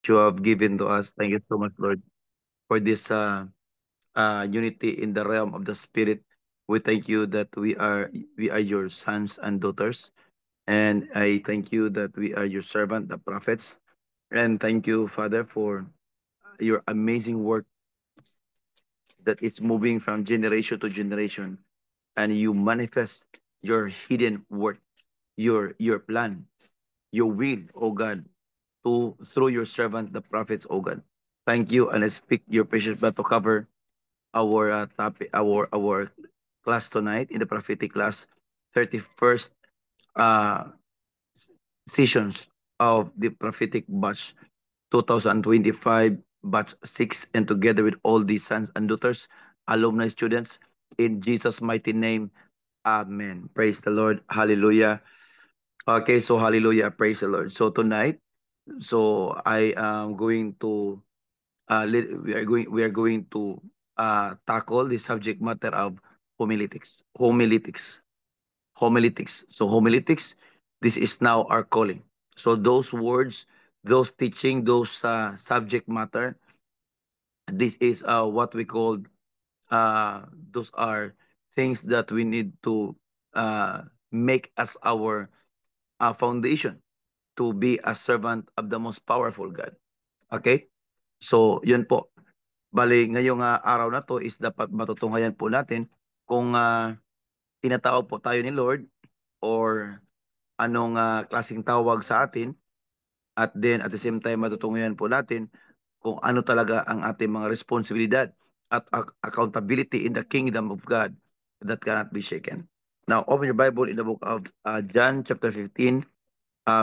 you have given to us. Thank you so much, Lord, for this unity in the realm of the Spirit. We thank you that we are your sons and daughters. And I thank you that we are your servant, the prophets. And thank you, Father, for your amazing work that is moving from generation to generation. And you manifest your hidden work, your plan, your will, oh God, to through your servant, the prophets, oh God. Thank you, and I speak your precious blood to cover our topic, our class tonight in the prophetic class, 31st uh, sessions of the prophetic batch 2025 batch 6, and together with all the sons and daughters, alumni students, in Jesus' mighty name, amen. Praise the Lord. Hallelujah. Okay, so hallelujah. Praise the Lord. So tonight, so I am going to we are going to tackle the subject matter of homiletics. So homiletics, this is now our calling. So those words, those teaching, those subject matter, this is what we call, those are things that we need to uh, make as our foundation to be a servant of the most powerful God. Okay? So, yun po. Bali, ngayong araw na to is dapat matutunghayan po natin kung tinatawag po tayo ni Lord or anong klaseng tawag sa atin, at then at the same time matutunghayan po natin kung ano talaga ang ating mga responsibilidad at accountability in the kingdom of God that cannot be shaken. Now, open your Bible in the book of John chapter 15,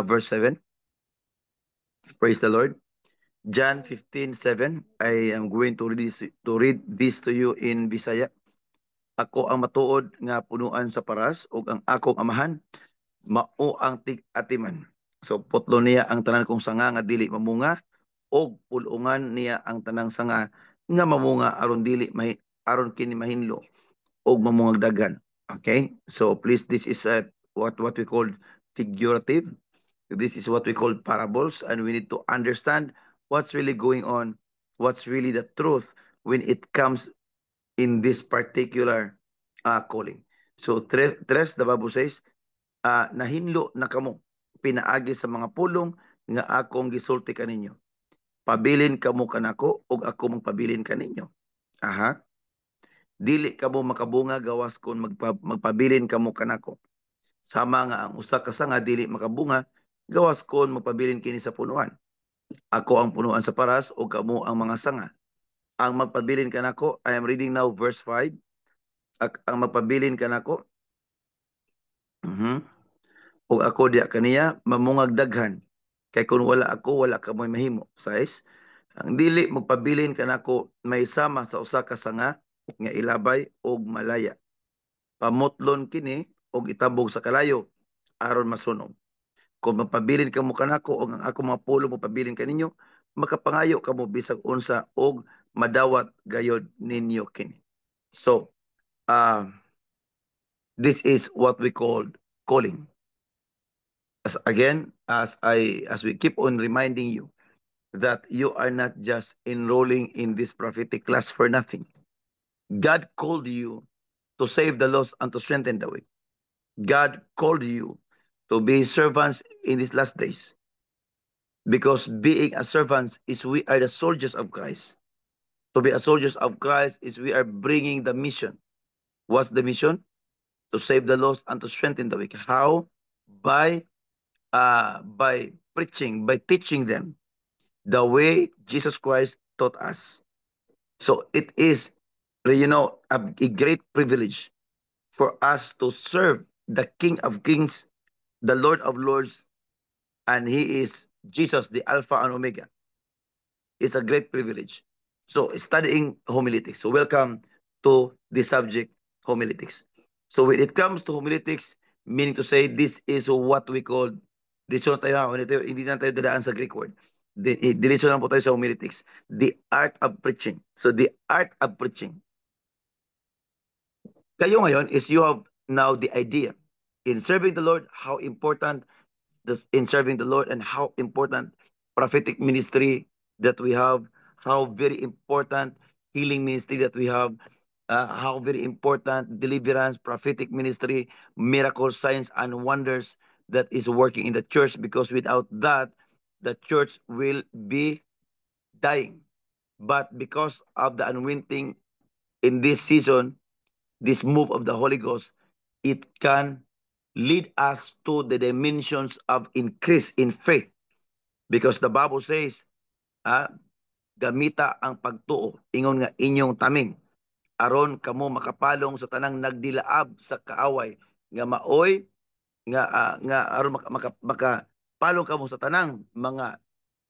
verse 7. Praise the Lord. John 15:7. I am going to read this to you in Bisaya. Ako ang matuod nga punuan sa paras ug ang akong amahan mao ang tig-atiman. So putlo niya ang tanan kong sanga nga dili mamunga, og pulungan niya ang tanang sanga nga mamunga aron kini mahinlo og mamungag daghan. Okay? So please, this is what we call figurative. This is what we call parables, and we need to understand what's really going on, what's really the truth when it comes in this particular calling. So tres, the Bible says, nahinlo na kamo pinaagi sa mga pulong nga akong gisulti kaninyo. Pabilin kamo kanako ug ako magpabilin kaninyo. Aha. Dili kamo makabunga gawas kon magpabilin kamo kanako. Sama nga ang usa ka sanga dili makabunga gawas kon magpabilin kini sa punuan. Ako ang punuan sa paras ug kamo ang mga sanga. Ang magpabilin kanako, I am reading now verse 5. Ang magpabilin kanako, ug ako diya kaniya mamungag daghan. Kay kung wala ako, wala ka mo'y mahimo. Size. Ang dili magpabilin kanako may sama sa usa ka sanga nga ilabay og malaya. Pamutlon kini og itabog sa kalayo aron masunog. Kung magpabilin kamo kanako og ang ako mga pulo mo pabilin kaninyo, makapangayo kamo bisag unsa og madawat gayod ninyo kini. So, this is what we call calling. As we keep on reminding you that you are not just enrolling in this prophetic class for nothing. God called you to save the lost and to strengthen the weak. God called you to be servants in these last days. Because being a servant is we are the soldiers of Christ. To be a soldiers of Christ is we are bringing the mission. What's the mission? To save the lost and to strengthen the weak. How? By preaching, by teaching them the way Jesus Christ taught us. So it is, a great privilege for us to serve the King of Kings, the Lord of Lords, and He is Jesus, the Alpha and Omega. It's a great privilege. So studying homiletics. So welcome to the subject homiletics. So when it comes to homiletics, meaning to say this is what we call, diretso na tayo ha, hindi na tayo dadaan sa Greek word. Diretso na po tayo sa homiletics. The art of preaching. So the art of preaching. Kayo ngayon is you have now the idea in serving the Lord, how important this in serving the Lord and how important prophetic ministry that we have, how very important healing ministry that we have, how very important deliverance, prophetic ministry, miracle signs and wonders that is working in the church, because without that, the church will be dying. But because of the anointing in this season, this move of the Holy Ghost, it can lead us to the dimensions of increase in faith. Because the Bible says, ah, gamita ang pagtuo, ingon nga inyong taming, aron kamo makapalong sa tanang nagdilaab sa kaaway, nga maoy, nga aron makapalong kamo sa tanang mga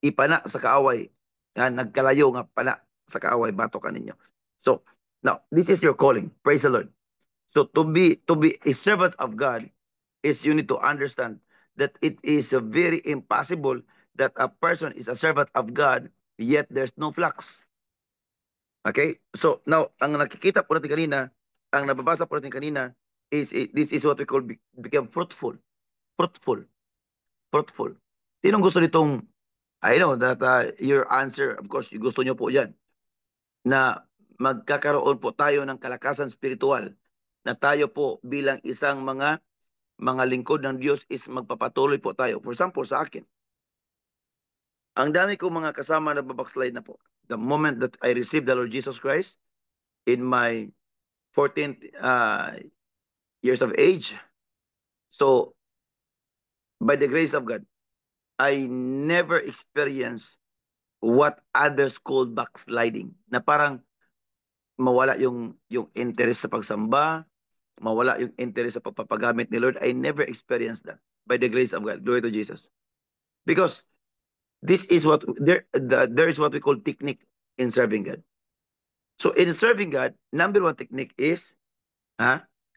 ipana sa kaaway, nagkalayo nga pana sa kaaway, bato kaninyo. So, now, this is your calling. Praise the Lord. So to be a servant of God is you need to understand that it is very impossible that a person is a servant of God yet there's no flux. Okay? So now ang nakikita po natin kanina, ang nababasa po natin kanina this is what we call become fruitful. Fruitful. Fruitful. Sinong gusto nitong I know that your answer, of course, gusto nyo po yan, na magkakaroon po tayo ng kalakasan spiritual, na tayo po bilang isang mga lingkod ng Diyos is magpapatuloy po tayo. For example, sa akin, ang dami kong mga kasama na babackslide na po. The moment that I received the Lord Jesus Christ in my 14th years of age, so by the grace of God, I never experienced what others call backsliding, na parang mawala yung interest sa pagsamba, mawala yung interest sa pagpapagamit ni Lord. I never experienced that by the grace of God. Glory to Jesus. Because this is what there is what we call technique in serving God. So in serving God, number one technique is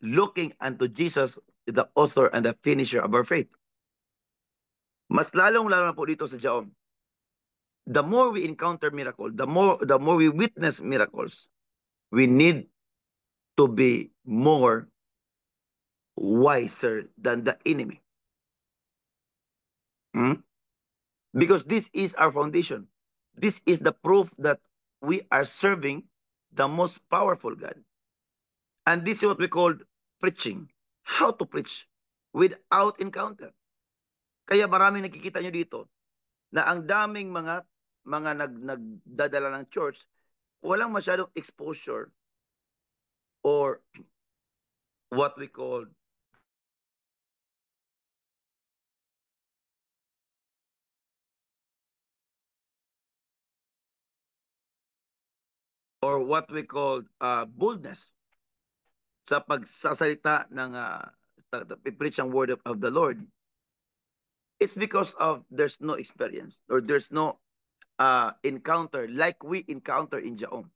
looking unto Jesus, the author and the finisher of our faith. Mas lalong lalo na po dito sa Jaom. The more we encounter miracle, the more we witness miracles, we need to be more wiser than the enemy. Because this is our foundation. This is the proof that we are serving the most powerful God. And this is what we call preaching. How to preach without encounter. Kaya maraming nakikita nyo dito na ang daming mga nagdadala ng church, walang masyadong exposure or what we call boldness sa pagsasalita ng preach ang word of the Lord. It's because of there's no experience or there's no encounter like we encounter in Jaom.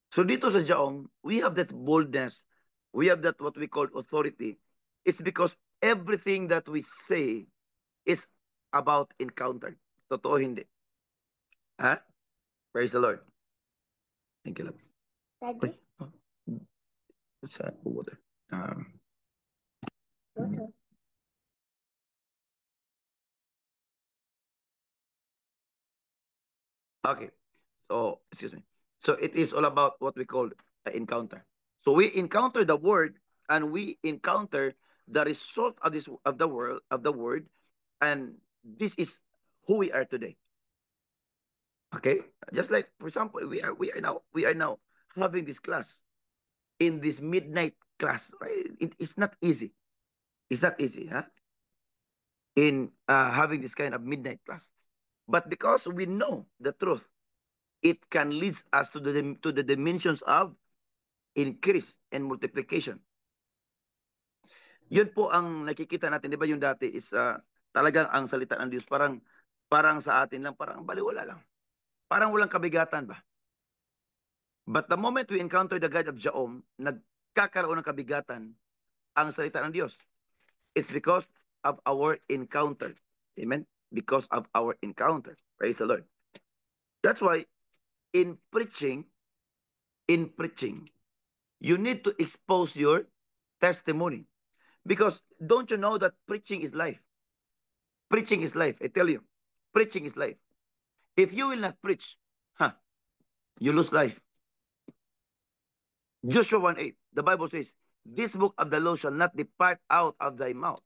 So dito sa Jaom, we have that boldness, we have that what we call authority. It's because everything that we say is about encounter. Totoo hindi? Ha? Praise the Lord. Thank you, Lord. Daddy, What's that? Water. water. Okay. So, excuse me. So it is all about what we call encounter. So we encounter the word and we encounter the result of this of the word, and this is who we are today. Okay? Just like for example, we are now having this class in this midnight class, right? It's not easy. It's not easy, huh? In having this kind of midnight class. But because we know the truth, it can lead us to the dimensions of increase and multiplication. Yun po ang nakikita natin, di ba yung dati is talagang ang salita ng Diyos parang sa atin lang, parang baliwala lang. Parang walang kabigatan ba? But the moment we encounter the God of Jaom, nagkakaroon ng kabigatan ang salita ng Diyos. It's because of our encounter. Amen? Because of our encounter. Praise the Lord. That's why in preaching, you need to expose your testimony. Because don't you know that preaching is life? Preaching is life. I tell you. Preaching is life. If you will not preach, you lose life. Joshua 1:8, the Bible says, this book of the law shall not depart out of thy mouth.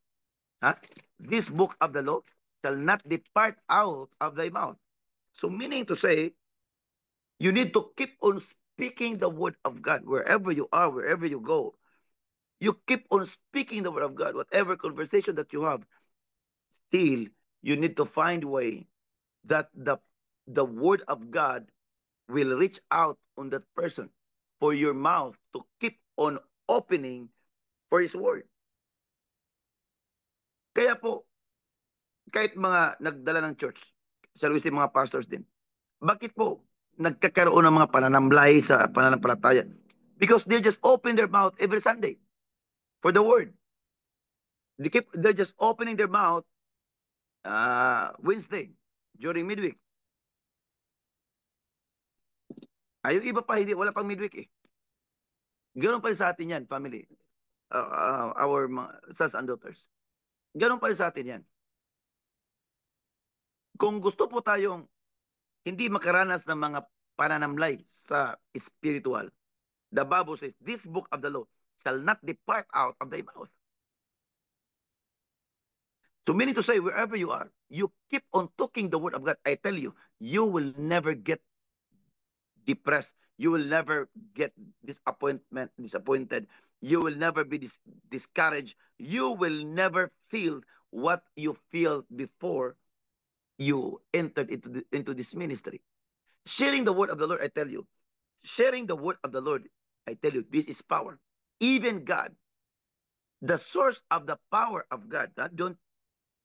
This book of the law shall not depart out of thy mouth. So meaning to say, you need to keep on speaking the word of God wherever you are, wherever you go. You keep on speaking the word of God, whatever conversation that you have. Still, you need to find a way that the word of God will reach out on that person for your mouth to keep on opening for His word. Kaya po, kahit mga nagdala ng church, shall we say mga pastors din, bakit po nagkakaroon ng mga pananamlay sa pananampalataya? Because they just open their mouth every Sunday for the word. They're just opening their mouth Wednesday during midweek. Yung iba pa, hindi, wala pang midweek eh. Ganoon pa rin sa atin yan, family. Our sons and daughters. Ganoon pa rin sa atin yan. Kung gusto po tayong hindi makaranas ng mga pananamlay sa spiritual, the Bible says, this book of the law shall not depart out of thy mouth. So meaning to say, wherever you are, you keep on talking the word of God. I tell you, you will never get depressed. You will never get disappointed. You will never be discouraged. You will never feel what you feel before you entered into this ministry. Sharing the word of the Lord, I tell you, sharing the word of the Lord, I tell you, this is power. Even God, the source of the power of God,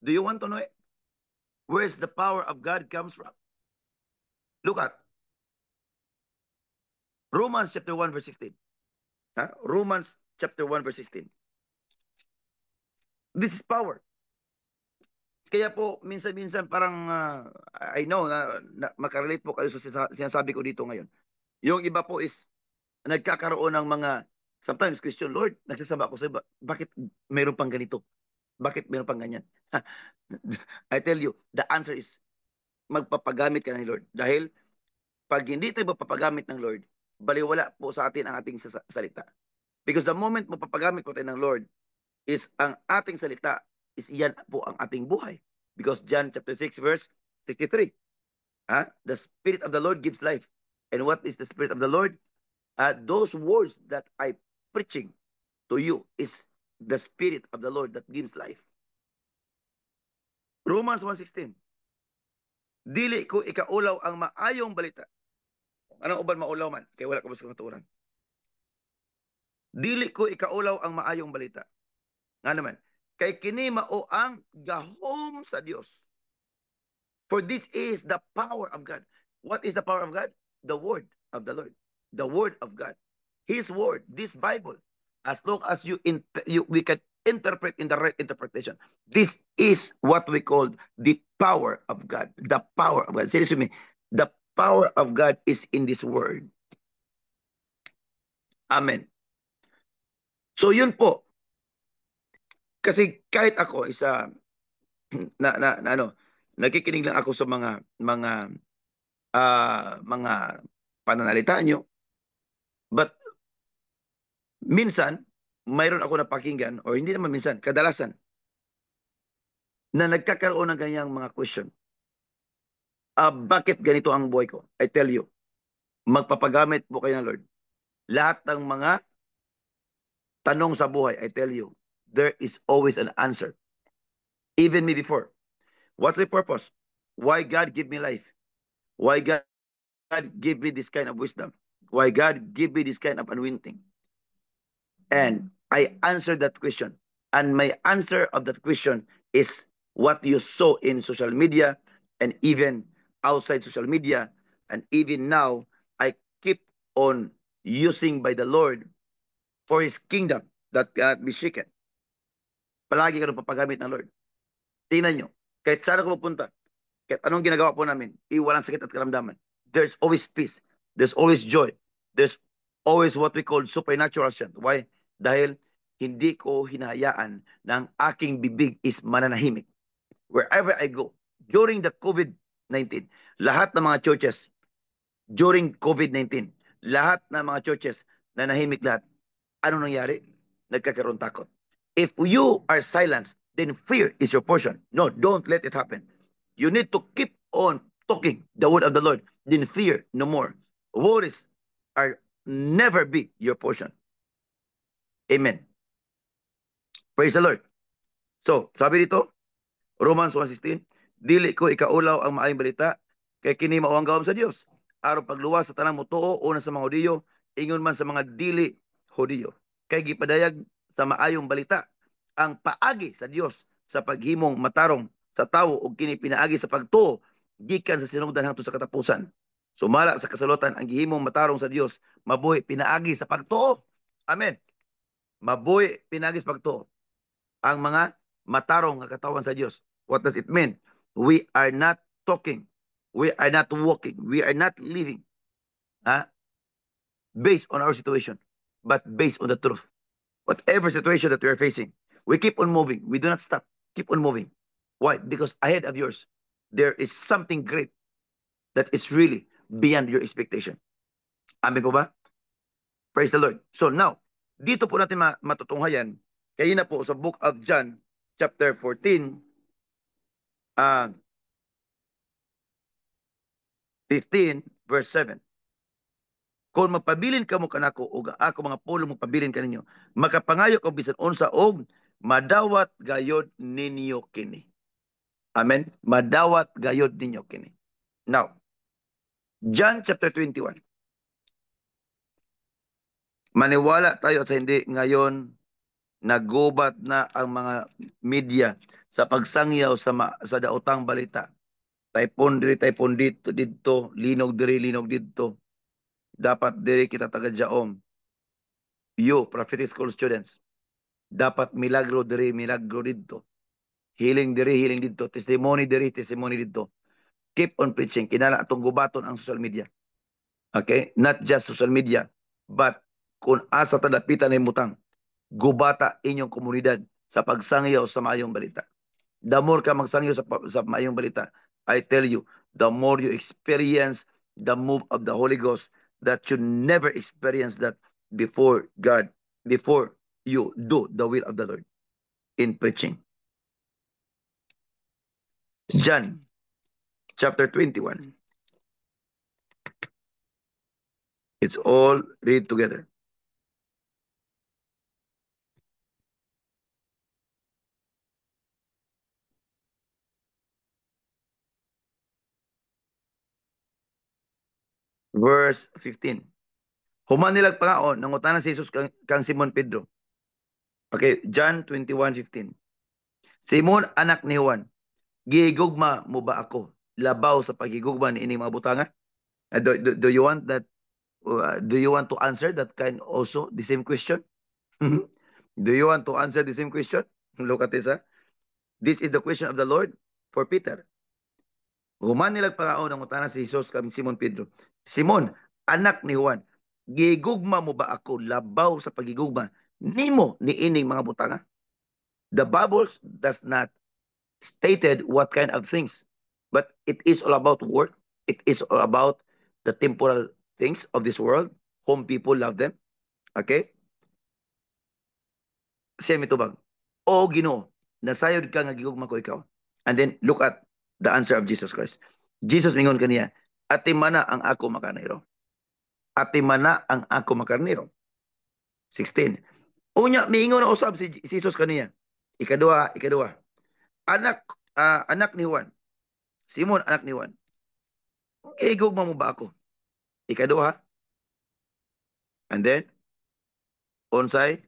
do you want to know it? Where's the power of God comes from? Look at Romans chapter 1 verse 16. Romans chapter 1 verse 16. This is power. Kaya po, minsan-minsan parang, I know na makarelate po kayo sa sinasabi ko dito ngayon. Yung iba po is, nagkakaroon ng mga, sometimes question, Lord, nagsasaba ako sa iba, bakit mayroon pang ganito? Bakit mayroon pang ganyan? I tell you, the answer is, magpapagamit ka ng Lord. Dahil, pag hindi tayo magpapagamit ng Lord, baliwala po sa atin ang ating salita. Because the moment mapapagamit po tayo ng Lord, is ang ating salita, is yan po ang ating buhay. Because John chapter 6 verse 63, the Spirit of the Lord gives life. And what is the Spirit of the Lord? Those words that I preaching to you is the Spirit of the Lord that gives life. Romans 1:16. Dili ko ikaulaw ang maayong balita. Anong uban maulaw man? Kaya wala ko mas kamaturan. Dili ko ikaulaw ang maayong balita. Nga naman, kay kini mao ang gahom sa Dios. For this is the power of God. What is the power of God? The word of the Lord. The word of God. His word, this Bible. As long as we can interpret in the right interpretation. This is what we call the power of God. The power of God. Say this with me. The power of God is in this word. Amen. So yun po. Kasi kahit ako isa nakikinig lang ako sa mga pananalita nyo. But minsan mayroon ako napakinggan, or hindi naman minsan, kadalasan, na nagkakaroon ng ganyang mga question. Bakit ganito ang buhay ko? I tell you, magpapagamit po kayo ng Lord. Lahat ng mga tanong sa buhay, I tell you, there is always an answer. Even me before. What's the purpose? Why God give me life? Why God give me this kind of wisdom? Why God give me this kind of anointing? And I answered that question. And my answer of that question is what you saw in social media and even outside social media. And even now, I keep on using by the Lord for His kingdom that cannot be shaken. Palagi ka nung papagamit ng Lord. Tingnan nyo, kahit saan ako pupunta, kahit anong ginagawa po namin, walang sakit at karamdaman. There's always peace. There's always joy. There's always what we call supernatural strength. Why? Dahil hindi ko hinahayaan na ang aking bibig is mananahimik. Wherever I go, during the COVID-19, lahat ng mga churches, during COVID-19, lahat ng mga churches na nahimik lahat, ano nangyari? Nagkakaroon takot. If you are silenced, then fear is your portion. No, don't let it happen. You need to keep on talking the word of the Lord. Then fear no more. Worries are never be your portion. Amen. Praise the Lord. So, sabi dito, Romans 1:16, dili ko ikaulaw ang maayong balita, kay kini mao ang gawom sa Dios. Aron pagluwas sa tanang mutuo, una sa mga Hudiyo, ingon man sa mga dili Hudiyo. Kay gipadayag sa maayong balita ang paagi sa Dios sa paghimong matarong sa tawo ug kini pinaagi sa pagtuo gikan sa sinugdan hangtod sa katapusan. Sumala sa kasulutan ang gihimong matarong sa Dios, mabuhi pinaagi sa pagtuo. Amen. Mabuhi pinaagi sa pagtuo ang mga matarong nga katawan sa Dios. What does it mean? We are not talking. We are not walking. We are not living based on our situation, but based on the truth. Whatever situation that we are facing, we keep on moving. We do not stop. Keep on moving. Why? Because ahead of yours, there is something great that is really beyond your expectation. Amen po ba? Praise the Lord. So now, dito po natin matutunghayan, kaya na po sa book of John, chapter 14, 15, verse 7. Kung magpabilin kamo kanako o ako mga pulo magpabilin kaninyo, makapangayo ko bisan unsa og madawat gayod ninyo kini. Amen. Madawat gayod ninyo kini. Now, John chapter 21. Maniwala tayo sa hindi ngayon nagubat na ang mga media sa pagsangyaw sa daotang balita. Typhoon diri, typhoon dito, linog diri, linog dito. Dapat diri kita tagadyaom. You, prophetic school students, dapat milagro diri, milagro dito. Healing diri, healing dito. Testimony diri, testimony dito. Keep on preaching. Kinala atong gubaton ang social media. Okay? Not just social media, but kung asa tadapitan na mutang, gubata inyong komunidad sa pagsangyaw sa maayong balita. The more ka magsangyaw sa maayong balita, I tell you, the more you experience the move of the Holy Ghost that you never experience that before God, before you do the will of the Lord in preaching. John chapter 21. It's all read together. Verse 15. Human nilag pangaon, nangutanan si Jesus kang Simon Pedro. Okay, John 21:15. Simon, anak ni Juan, gigugma mo ba ako? Labaw sa pagigugma ni ining mga butanga? Do you want that? Do you want to answer that kind also, the same question? Do you want to answer the same question? Look at this, This is the question of the Lord for Peter. Human nilag pangaon, nangutanan si Jesus kang Simon Pedro. Simon, anak ni Juan, gigugma mo ba ako labaw sa pagigugma nimo ni ining mga butanga? The Bible does not stated what kind of things, but it is all about work. It is all about the temporal things of this world, whom people love them. Okay? Siya mitubag. O Ginoo, nasayod ka nga gigugma ko ikaw. And then look at the answer of Jesus Christ. Jesus mingon kaniya, atimana ang ako makarnero. Atimana ang ako makarnero. 16. Unya, miingon na usab si Jesus kaniya. Ikaduha. Anak ni Juan. Simon, anak ni Juan. Igugma mo ba ako? Ikaduha. And then, unsay,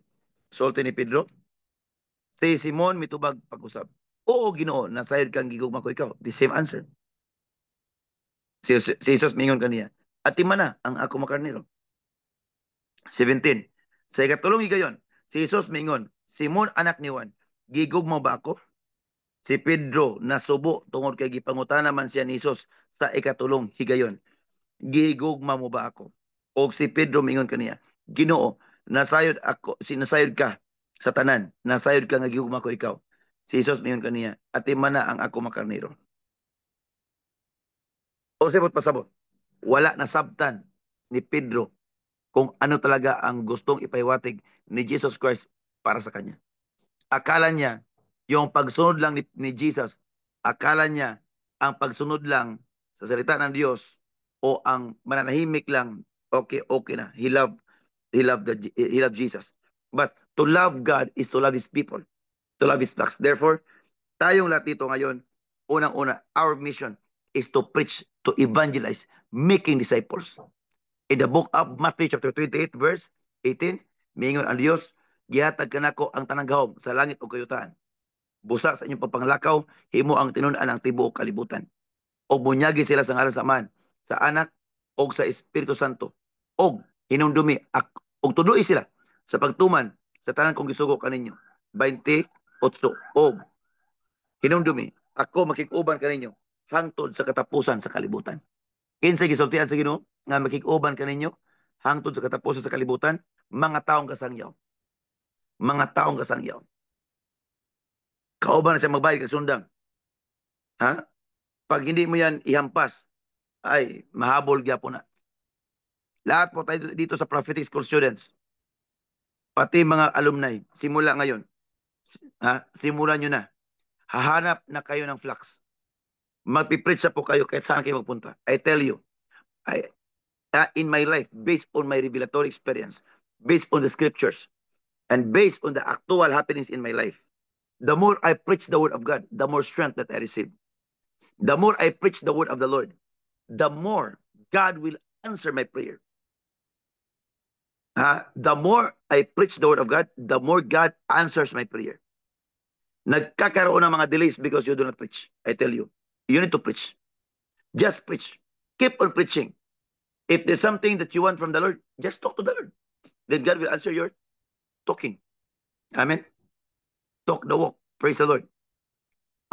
sulti ni Pedro. Si Simon, mitubag pag-usab. Oo, Ginoo, nasayod kang gigugma ko ikaw. The same answer. Si Jesus mingon kaniya, atimana ang ako makarnero. 17. Sa ikatulong higayon, si Jesus mingon, Simon, anak ni Juan, gigugma ba ako? Si Pedro nasubo tungod kay gipangutana man siya ni Jesus sa ikatulong higayon. Gigugma mo ba ako? O si Pedro mingon kaniya, Ginoo, nasayod ka sa tanan, nasayod ka nga gigugma ko ikaw. Si Jesus mingon kaniya, atimana ang ako makarnero. O sabot pasabot, wala na sabtan ni Pedro kung ano talaga ang gustong ipaiwatig ni Jesus Christ para sa kanya. Akala niya, yung pagsunod lang ni Jesus, akala niya, ang pagsunod lang sa salita ng Diyos o ang mananahimik lang, okay, okay na. He loved Jesus. But to love God is to love His people, to love His flocks. Therefore, tayong lahat dito ngayon, unang-una, our mission is to preach, to evangelize, making disciples. In the book of Matthew chapter 28 verse 18, miingon ang Dios, gihatag kanako ang tanang gahom sa langit ug kayutaan. Busa sa inyong papanglakaw, himo ang tinun-an ang tibuok kalibutan. Og bunyagi sila sa ngalan sa Man, sa Anak, og sa Espiritu Santo. Og hinumdumi og tudloi sila sa pagtuman sa tanan kong gisugo kaninyo. 28 og hinumdumi, ako makikuban kaninyo hangtod sa katapusan sa kalibutan. Kinsay gisultian sa Ginoo nga makikuban kaninyo hangtod sa katapusan sa kalibutan, mga taong kasangyaw. Mga taong kasangyaw. Kauban na siya magbayad kag sundang. Ha? Pag hindi mo yan ihampas, ay mahabol gyapon na. Lahat po tayo dito sa Prophetic School students, pati mga alumni, simula ngayon, simulan nyo na. Hahanap na kayo ng flux. Magpipreach na po kayo kahit saan kayo magpunta. I tell you, in my life, based on my revelatory experience, based on the scriptures, and based on the actual happenings in my life, the more I preach the word of God, the more strength that I receive. The more I preach the word of the Lord, the more God will answer my prayer. The more I preach the word of God, the more God answers my prayer. Nagkakaroon ng mga delays because you do not preach. I tell you, you need to preach. Just preach. Keep on preaching. If there's something that you want from the Lord, just talk to the Lord. Then God will answer your talking. Amen? Talk the walk. Praise the Lord.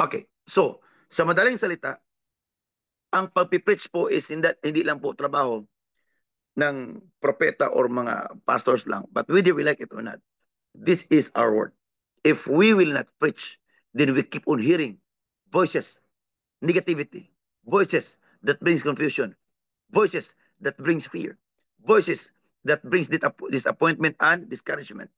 Okay. So, sa madaling salita, ang pagpipreach po is hindi lang po trabaho ng propeta or mga pastors lang. But whether we like it or not, this is our word. If we will not preach, then we keep on hearing voices, negativity, voices that brings confusion, voices that brings fear, voices that brings disappointment and discouragement.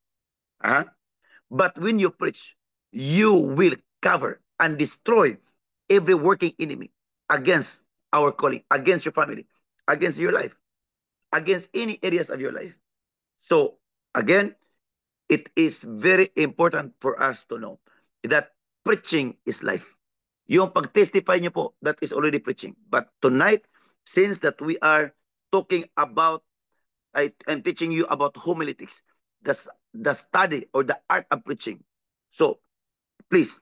But when you preach, you will cover and destroy every working enemy against our calling, against your family, against your life, against any areas of your life. So, again, it is very important for us to know that preaching is life. Yung pag-testify niyo po, that is already preaching. But tonight, since that we are talking about, I'm teaching you about homiletics, the study or the art of preaching. So, please,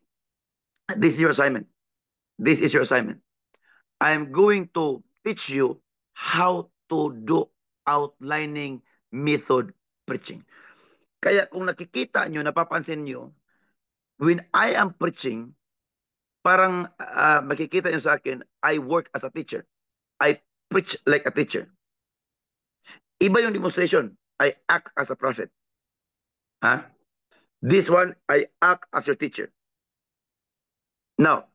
this is your assignment. This is your assignment. I'm going to teach you how to do outlining method preaching. Kaya kung nakikita nyo, napapansin nyo, when I am preaching, parang makikita nyo sa akin, I work as a teacher. I preach like a teacher. Iba yung demonstration. I act as a prophet. This one, I act as your teacher. Now,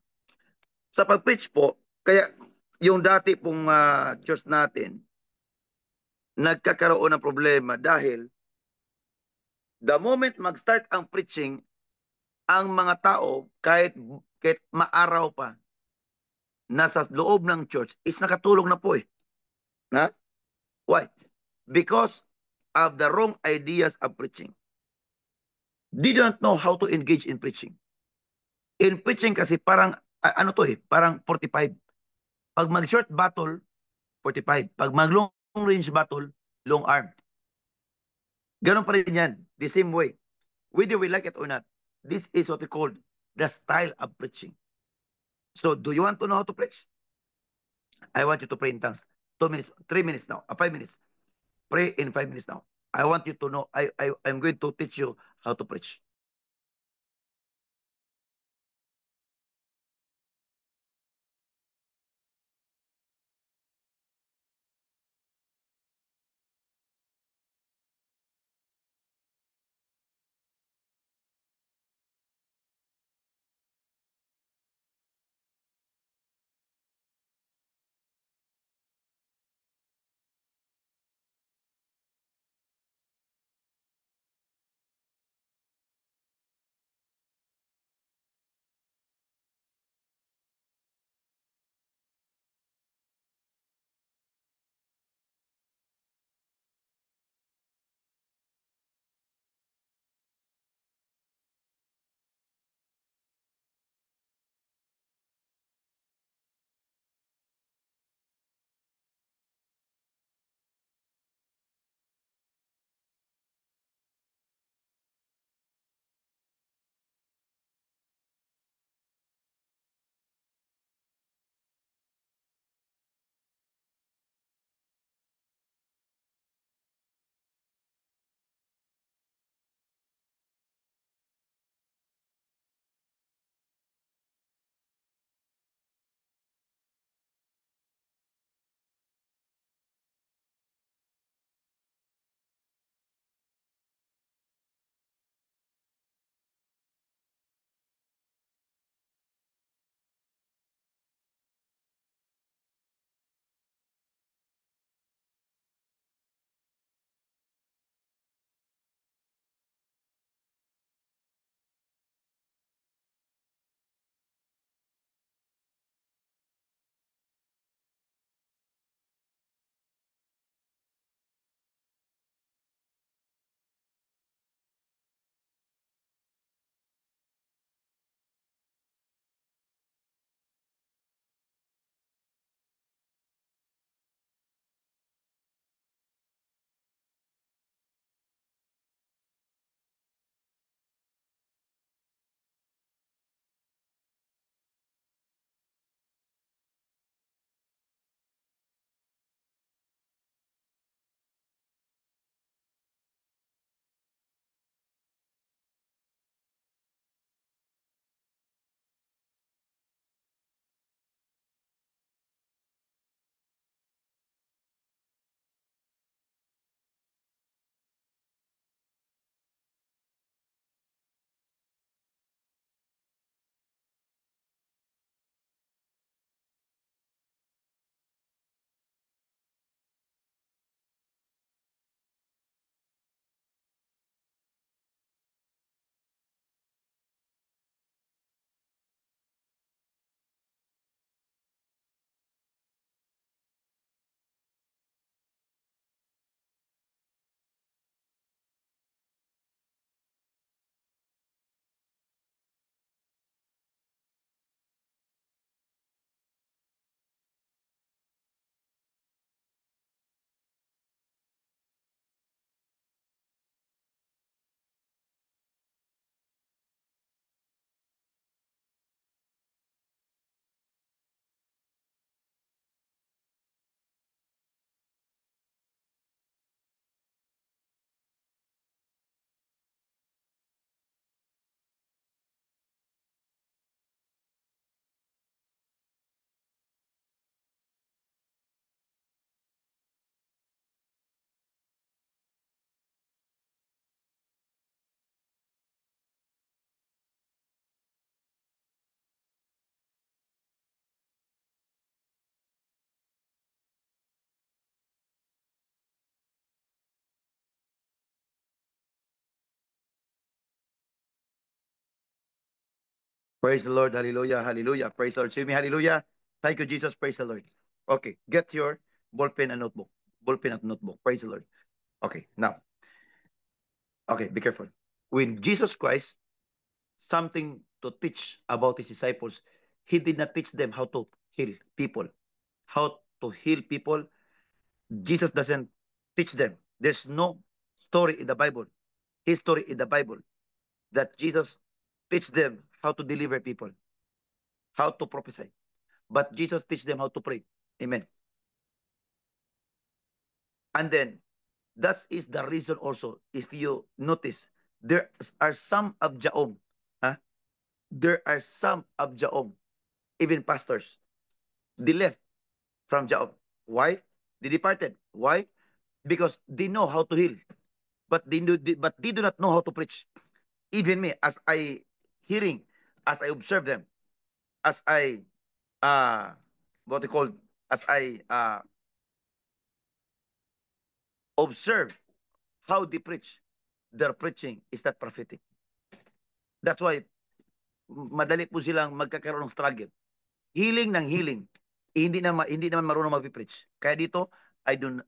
sa pag-preach po, kaya yung dati pong church natin, nagkakaroon ng problema dahil the moment mag-start ang preaching, ang mga tao, kahit maaraw pa, nasa loob ng church, is nakatulog na po eh. Why? Because of the wrong ideas of preaching. They don't know how to engage in preaching. In preaching kasi parang, ano to eh, parang 45. Pag mag-short battle, 45. Pag mag-long range battle, long arm. Ganon pa rin yan. The same way. Whether we like it or not, this is what we call the style of preaching. So, do you want to know how to preach? I want you to pray in tongues. 2 minutes, 3 minutes now, 5 minutes. Pray in 5 minutes now. I want you to know, I'm going to teach you how to preach. Praise the Lord. Hallelujah. Hallelujah. Praise the Lord. See me. Hallelujah. Thank you, Jesus. Praise the Lord. Okay. Get your ballpen and notebook. Ballpen and notebook. Praise the Lord. Okay. Now, okay. Be careful. When Jesus Christ something to teach about his disciples, he did not teach them how to heal people. How to heal people. Jesus doesn't teach them. There's no story in the Bible, history in the Bible that Jesus teach them how to deliver people, how to prophesy. But Jesus teach them how to pray. Amen. And then that is the reason also, if you notice, there are some of Jaom, huh? There are some of Jaom, even pastors, they left from Jaom. Why? They departed. Why? Because they know how to heal, but they do not know how to preach. Even me, as I hearing, as I observe them, as I uh what they call, as I observe how they preach, their preaching is not prophetic. That's why madali po silang magkakaroon ng struggle. Healing ng healing. Hindi naman marunong mag-preach. Kaya dito I don't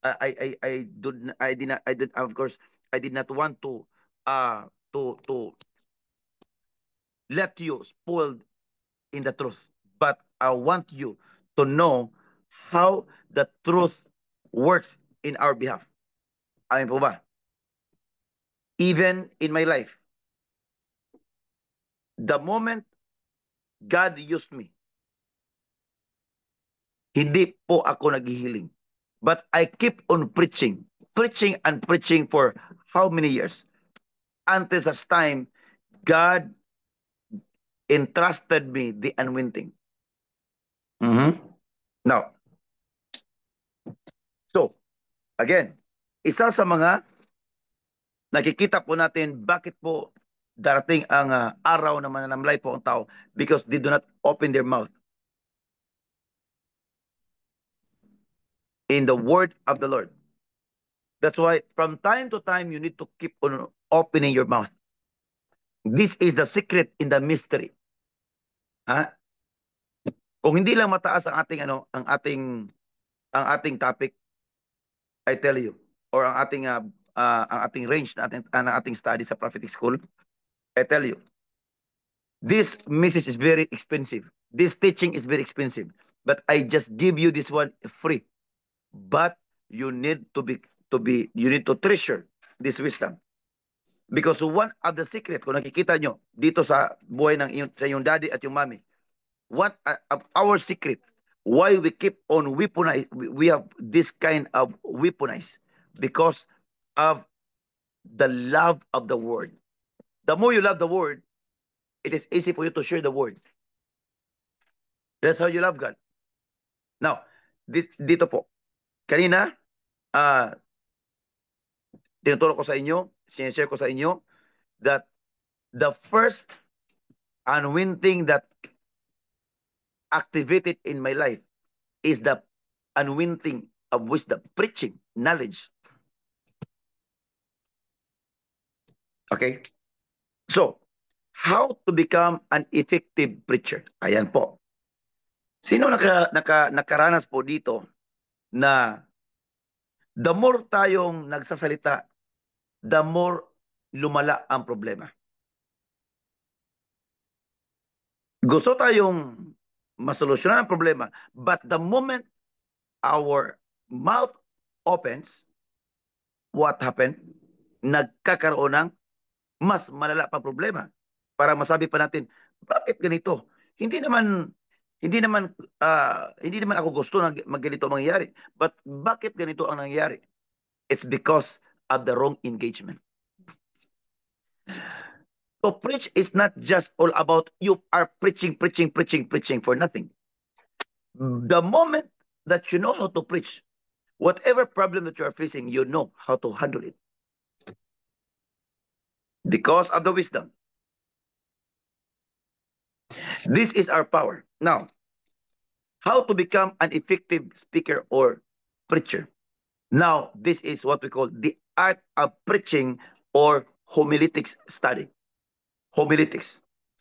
I did of course I did not want to to let you spoil in the truth. But I want you to know how the truth works in our behalf. Amin po ba? Even in my life, the moment God used me, hindi po ako naghihiling. But I keep on preaching, preaching and preaching for how many years? Until such time, God entrusted me the anointing. Now, so, again, isa sa mga nakikita po natin bakit po darating ang araw na mananamlay po ang tao, because they do not open their mouth in the word of the Lord. That's why from time to time, you need to keep on opening your mouth. This is the secret in the mystery. Ha? Kung hindi lang mataas ang ating ang ating topic, I tell you, or ang ating range ng ating study sa prophetic school, I tell you, this message is very expensive. This teaching is very expensive. But I just give you this one free. But you need you need to treasure this wisdom. Because one of the secret, kung nakikita nyo, dito sa buhay sa iyong daddy at yung mommy, one of our secret, why we keep on weaponize, we have this kind of weaponize, because of the love of the word. The more you love the word, it is easy for you to share the word. That's how you love God. Now, dito po, kanina, tinuturo ko sa inyo, sinishare ko sa inyo, that the first anointing that activated in my life is the anointing of wisdom, preaching, knowledge. Okay? So, how to become an effective preacher? Ayan po. Sino nakaranas po dito na the more tayong nagsasalita, the more lumala ang problema? Gusto tayong masolusyonan ang problema, but the moment our mouth opens, what happened? Nagkakaroon ng mas malala pa problema. Para masabi pa natin, bakit ganito? Hindi naman hindi naman hindi naman ako gusto na magganito mangyayari. But bakit ganito ang nangyayari? It's because of the wrong engagement. So preach is not just all about you are preaching for nothing. The moment that you know how to preach, whatever problem that you are facing, you know how to handle it. Because of the wisdom. This is our power. Now, how to become an effective speaker or preacher? Now, this is what we call the art of preaching or homiletics study. Homiletics.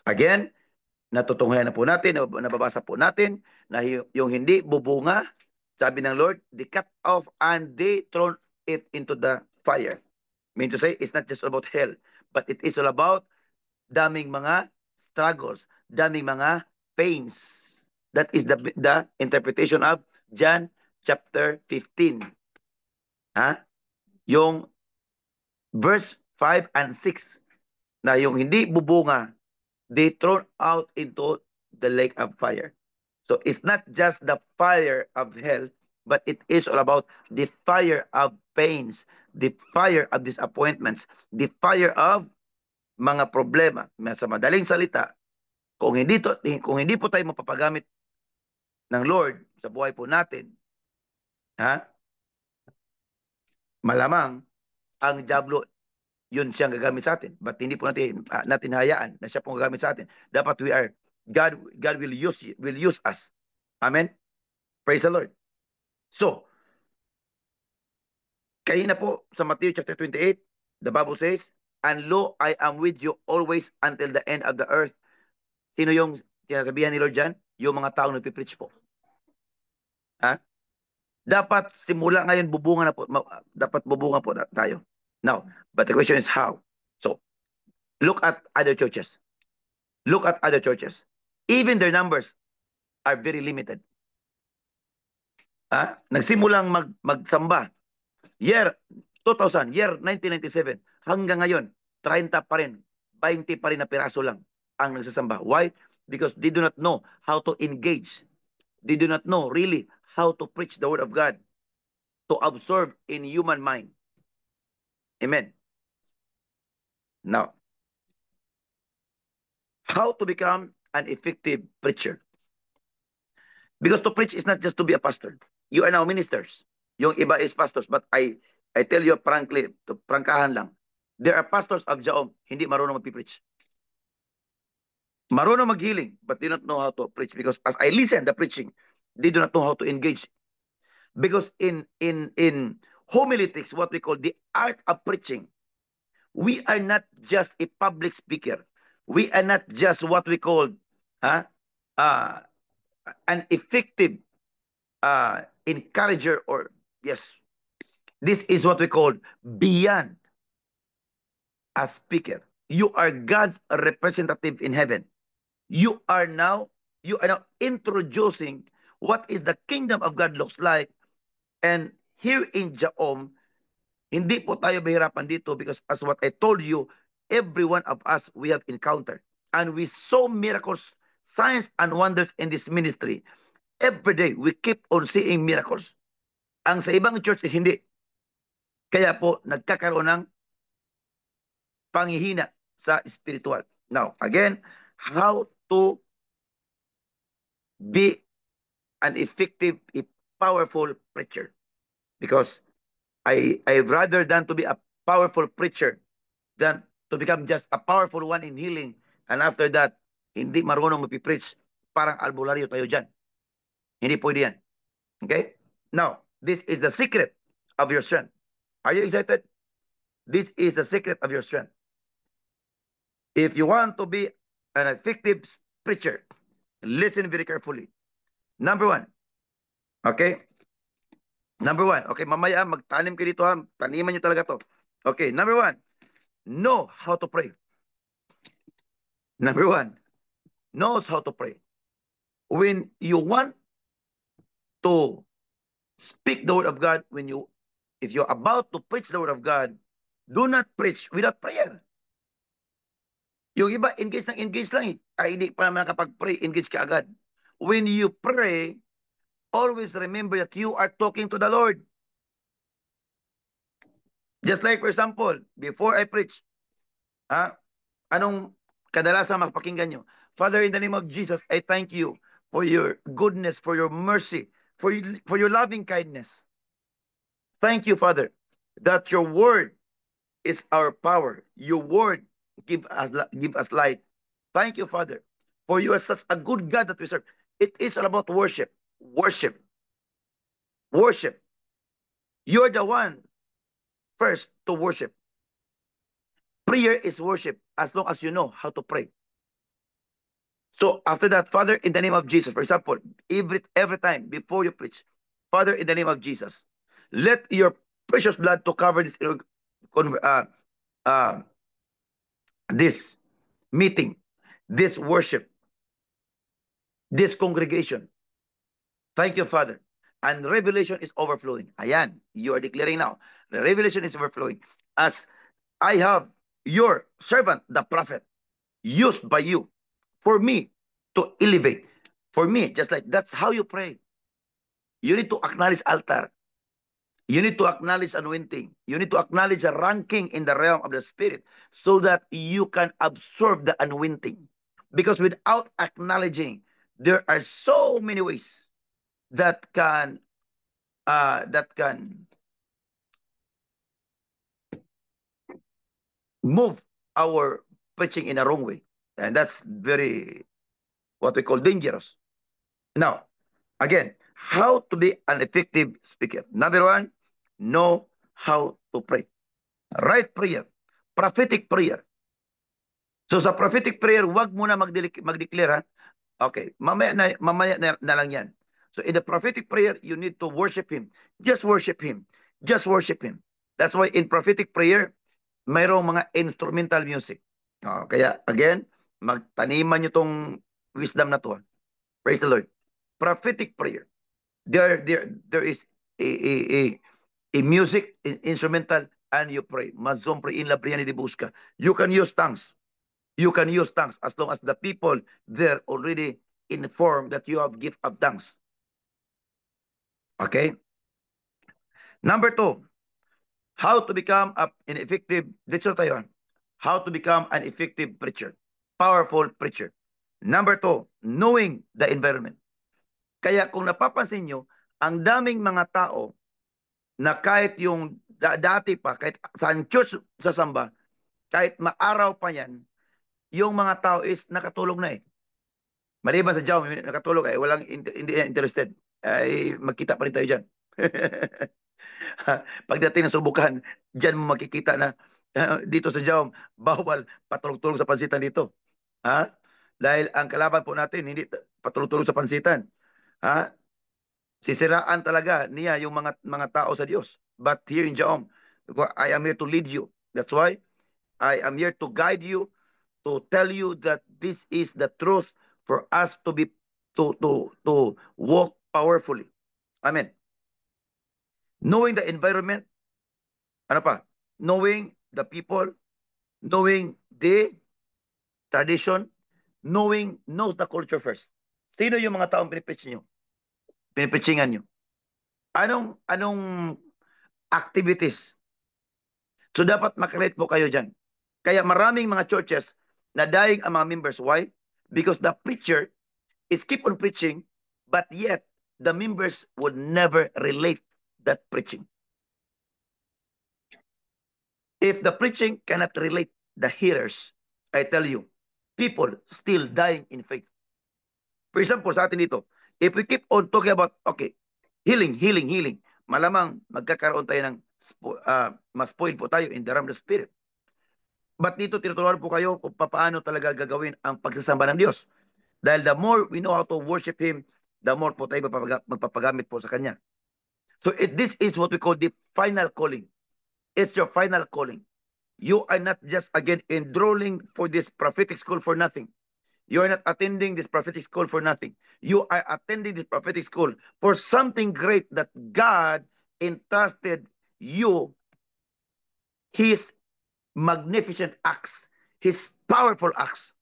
Again, natutunghayan na po natin, nababasa po natin, na yung hindi bubunga, sabi ng Lord, they cut off and they thrown it into the fire. Mean to say, it's not just about hell, but it is all about daming mga struggles, daming mga pains. That is the interpretation of John chapter 15. Ha? Yung verse 5 and 6 na yung hindi bubunga, they thrown out into the lake of fire. So it's not just the fire of hell, but it is all about the fire of pains, the fire of disappointments, the fire of mga problema. Sa madaling salita, kung hindi po tayo mapapagamit ng Lord sa buhay po natin, ha? Malamang ang diablo yun siyang gagamit sa atin. But hindi po natin hayaan na siya pong gagamit sa atin. Dapat God will use us. Amen? Praise the Lord. So, kanina po sa Matthew chapter 28, the Bible says, and lo, I am with you always until the end of the earth. Sino yung sinasabihan ni Lord dyan? Yung mga taong nagpipreach po. Ha? Dapat simula ngayon bubunga na po, dapat bubunga po tayo. Now, but the question is how? So, look at other churches. Look at other churches. Even their numbers are very limited. Nagsimulang magsamba year 2000, year 1997 hanggang ngayon 30 pa rin, 20 pa rin na piraso lang ang nagsasamba. Why? Because they do not know how to engage. They do not know really how to preach the word of God, to absorb in human mind. Amen. Now, how to become an effective preacher? Because to preach is not just to be a pastor. You are now ministers. Yung iba is pastors. But I tell you frankly, prangkahan lang. There are pastors of Jaom, hindi marunong magpipreach. Marunong maghealing, but they don't know how to preach. Because as I listen the preaching, they do not know how to engage. Because in homiletics, what we call the art of preaching, we are not just a public speaker. We are not just what we call an effective encourager, or yes, this is what we call beyond a speaker. You are God's representative in heaven. You are now introducing what is the kingdom of God looks like. And here in Jaom, hindi po tayo mahirapan dito, because as what I told you, every one of us we have encountered. And we saw miracles, signs, and wonders in this ministry. Every day, we keep on seeing miracles. Ang sa ibang church is hindi. Kaya po, nagkakaroon ng panghihina sa spiritual. Now, again, how to be an effective, powerful preacher? Because I rather than to be a powerful preacher than to become just a powerful one in healing, and after that, hindi marunong mapipreach, parang albularyo tayo dyan. Hindi pwede yan. Okay? Now, this is the secret of your strength. Are you excited? This is the secret of your strength. If you want to be an effective preacher, listen very carefully. Number one. Okay? Number one. Okay, mamaya magtanim kayo dito ha. Taniman nyo talaga to. Okay, number one. Know how to pray. Number one. Knows how to pray. When you want to speak the word of God, if you're about to preach the word of God, do not preach without prayer. Yung iba, engage lang eh. Ay, hindi pa naman nakapag-pray, engage ka agad. When you pray, always remember that you are talking to the Lord. Just like, for example, before I preach, anong kadalasan makapakinggan nyo? Father, in the name of Jesus, I thank you for your goodness, for your mercy, for your loving kindness. Thank you, Father, that your word is our power. Your word give us light. Thank you, Father, for you are such a good God that we serve. It is all about worship. Worship. Worship. You're the one first to worship. Prayer is worship as long as you know how to pray. So after that, Father, in the name of Jesus, for example, every time before you preach, Father, in the name of Jesus, let your precious blood to cover uh, uh, this meeting, this worship, this congregation. Thank you, Father. And revelation is overflowing. Ayan, you are declaring now. The revelation is overflowing. As I have your servant, the prophet, used by you for me to elevate. For me, just like that's how you pray. You need to acknowledge altar. You need to acknowledge anointing. You need to acknowledge a ranking in the realm of the spirit so that you can absorb the anointing. Because without acknowledging, there are so many ways that can move our preaching in a wrong way. And that's very what we call dangerous. Now, again, how to be an effective speaker. Number one, know how to pray. Right prayer. Prophetic prayer. So sa prophetic prayer, wag mo na mag-declare ha. Okay, mamaya na lang yan. So in the prophetic prayer, you need to worship Him. Just worship Him. Just worship Him. That's why in prophetic prayer, mayroong mga instrumental music. Kaya again, magtaniman nyo tong wisdom na to. Praise the Lord. Prophetic prayer. There is a music instrumental and you pray. Mazompre in la briani di busca. You can use tongues. You can use tongues as long as the people there already informed that you have gift of tongues. Okay? Number two, how to become an effective, dito tayo, how to become an effective preacher. Powerful preacher. Number two, knowing the environment. Kaya kung napapansin nyo, ang daming mga tao na kahit yung dati pa, kahit sa church sa samba, kahit maaraw pa yan, yung mga tao is nakatulog na eh. Maliban sa Jao, nakatulog ay walang hindi interested. Ay magkita pa rin tayo dyan. Pagdating ng subukan, dyan mo makikita na dito sa Jao, bawal patulog-tulog sa pansitan dito. Ha? Dahil ang kalaban po natin, hindi patulog-tulog sa pansitan. Ha? Sisiraan talaga niya yung mga tao sa Diyos. But here in Jaom, I am here to lead you. That's why I am here to guide you, to tell you that this is the truth for us to walk powerfully. Amen. Knowing the environment, ano pa? Knowing the people, knowing the tradition, knows the culture first. Sino yung mga taong pinipitch nyo? Pinipitchingan nyo? Anong activities? So dapat makarelate po kayo dyan. Kaya maraming mga churches na dying ang mga members. Why? Because the preacher is keep on preaching, but yet the members would never relate that preaching. If the preaching cannot relate the hearers, I tell you, people still dying in faith. For example, sa atin dito, if we keep on talking about, okay, healing, malamang magkakaroon tayo ng ma-spoil po tayo in the realm of the spirit. But dito, tinuturuan po kayo kung paano talaga gagawin ang pagsasamba ng Diyos. Dahil the more we know how to worship Him, the more po tayo magpapagamit po sa Kanya. So this is what we call the final calling. It's your final calling. You are not just, again, enrolling for this prophetic school for nothing. You are not attending this prophetic school for nothing. You are attending this prophetic school for something great that God entrusted you, His magnificent acts, His powerful acts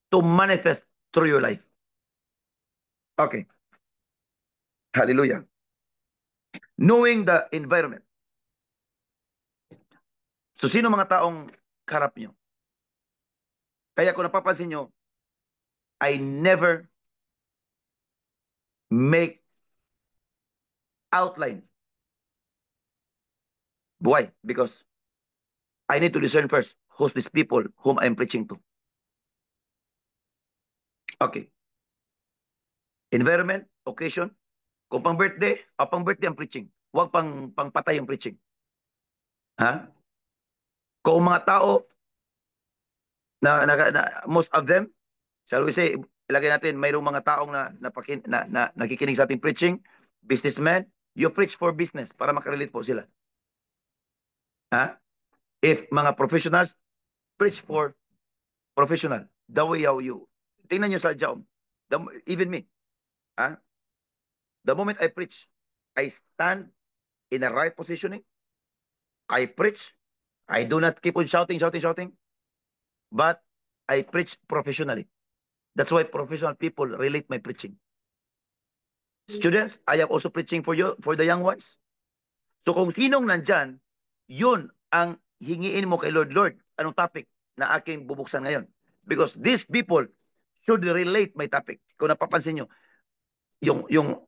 to manifest through your life. Okay. Hallelujah. Knowing the environment. So, sino mga taong karap nyo? Kaya kung napapansin nyo, I never make outline. Why? Because I need to discern first who's these people whom I'm preaching to. Okay. Environment, occasion. Kung pang birthday ang preaching. Huwag pang patay ang preaching. Ha? Kung mga tao, na most of them, shall we say, ilagay natin, mayroong mga taong nakikinig sa ating preaching, businessmen, you preach for business para makarelate po sila. Ha? If mga professionals, preach for professional. The way how you, tingnan nyo sa job, even me, ha? The moment I preach, I stand in the right positioning, I preach, I do not keep on shouting, but I preach professionally. That's why professional people relate my preaching. Students, I am also preaching for you, for the young ones. So kung sinong nandyan, yun ang hingiin mo kay Lord. Lord, anong topic na aking bubuksan ngayon? Because these people should relate my topic. Kung napapansin nyo,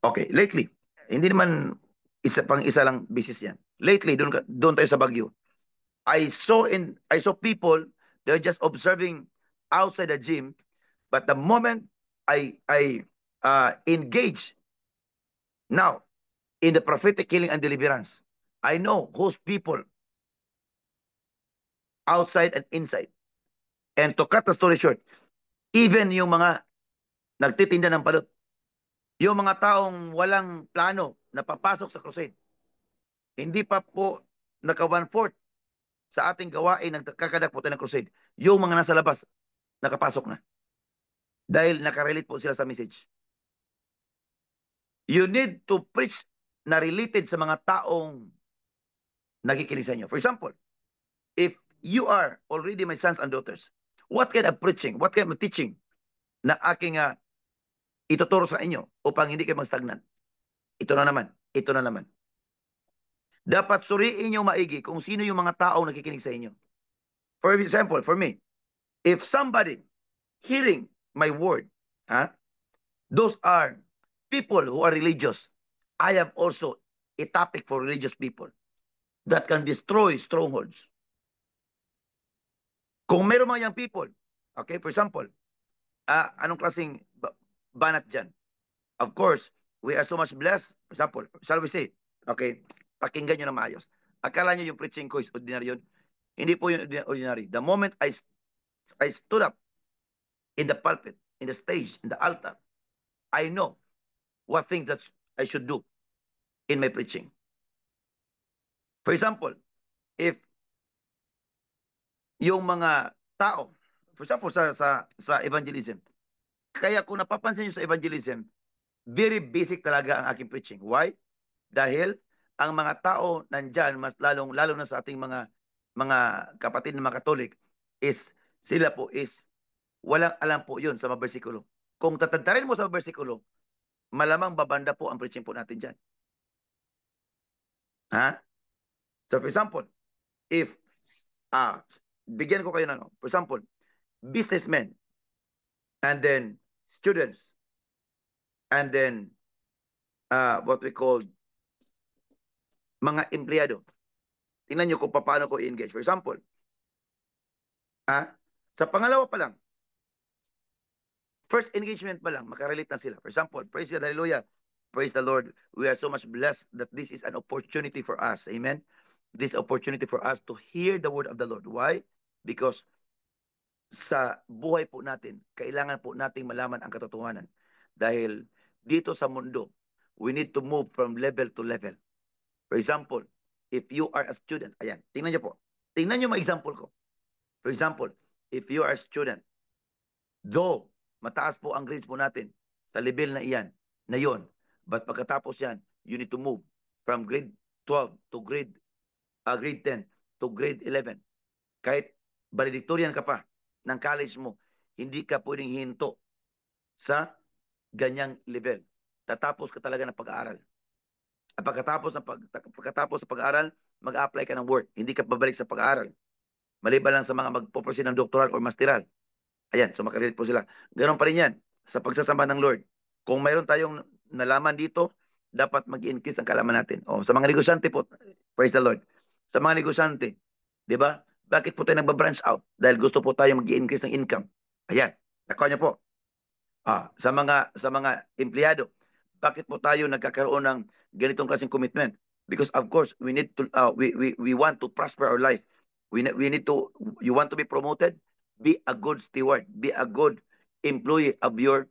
okay, lately, hindi naman isa lang business yan. Lately, doon tayo sa Baguio. I saw people, they're just observing outside the gym, but the moment I engage now in the prophetic healing and deliverance, I know whose people outside and inside. And to cut the story short, even yung mga nagtitinda ng balot, yung mga taong walang plano na papasok sa crusade, hindi pa po naka 1/4 sa ating gawain ng kakadaputan ng crusade, yung mga nasa labas, nakapasok na. Dahil nakarelate po sila sa message. You need to preach na related sa mga taong nakikinig sa inyo. For example, if you are already my sons and daughters, what kind of preaching, what kind of teaching na aking ituturo sa inyo upang hindi kayo mag-stagnant? Ito na naman. Dapat suriin nyo maigi kung sino yung mga taong nakikinig sa inyo. For example, for me, if somebody hearing my word, those are people who are religious. I have also a topic for religious people that can destroy strongholds. Kung meron mga young people, okay, for example, anong klaseng banat dyan? Of course, we are so much blessed. For example, shall we say, okay, pakinggan nyo na maayos. Akala nyo yung preaching ko is ordinary yun? Hindi po yun ordinary. The moment I stood up in the pulpit, in the stage, in the altar, I know what things that I should do in my preaching. For example, if yung mga tao, for example, sa evangelism, kaya kung napapansin nyo sa evangelism, very basic talaga ang aking preaching. Why? Dahil ang mga tao nandyan, mas lalo na sa ating mga kapatid na mga Katolik, is sila po is walang alam po yun sa mga bersikulo. Kung tatantarin mo sa mga bersikulo, malamang babanda po ang preaching po natin dyan. So for example, if bigyan ko kayo ng, for example, businessmen, and then students, and then what we call mga empleyado. Tingnan nyo kung paano ko i-engage. For example, sa pangalawa pa lang, first engagement pa lang, makarelate na sila. For example, praise God, hallelujah. Praise the Lord. We are so much blessed that this is an opportunity for us. Amen? This opportunity for us to hear the word of the Lord. Why? Because sa buhay po natin, kailangan po nating malaman ang katotohanan. Dahil dito sa mundo, we need to move from level to level. For example, if you are a student, ayan, tingnan nyo po. Tingnan nyo mga example ko. For example, if you are a student, though mataas po ang grades po natin sa level na iyan, na yon, but pagkatapos yan, you need to move from grade 12 to grade 10 to grade 11. Kahit valedictorian ka pa ng college mo, hindi ka pwedeng hinto sa ganyang level. Tatapos ka talaga ng pag-aaral. Pagkatapos sa pag-aaral, mag-apply ka ng work. Hindi ka pabalik sa pag-aaral. Maliban lang sa mga magpo-proceed ng doctoral or masteral. Ayan, so makarelate po sila. Ganon pa rin yan sa pagsasamba ng Lord. Kung mayroon tayong nalaman dito, dapat mag-increase ang kalaman natin. O, sa mga negosyante po, praise the Lord. Sa mga negosyante, di ba? Bakit po tayo nagba-branch out? Dahil gusto po tayo mag-increase ng income. Ayan, nakuha niyo po. Sa mga empleyado, bakit po tayo nagkakaroon ng ganitong klaseng commitment? Because of course, we need to we want to prosper our life. We need to, you want to be promoted, be a good steward, be a good employee of your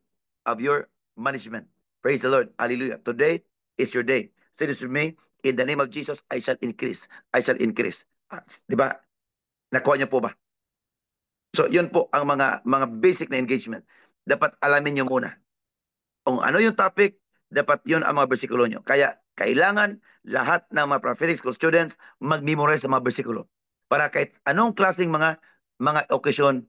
management. Praise the Lord. Hallelujah. Today is your day. Say this with me. In the name of Jesus, I shall increase. I shall increase. Di ba? Nakuha niyo po ba? So, yun po ang mga basic na engagement. Dapat alamin niyo muna. Kung ano yung topic, dapat yun ang mga bersikulo niyo. Kaya, kailangan lahat ng mga prophetic school students mag-memorize sa mga bersikulo. Para kahit anong klaseng mga occasion,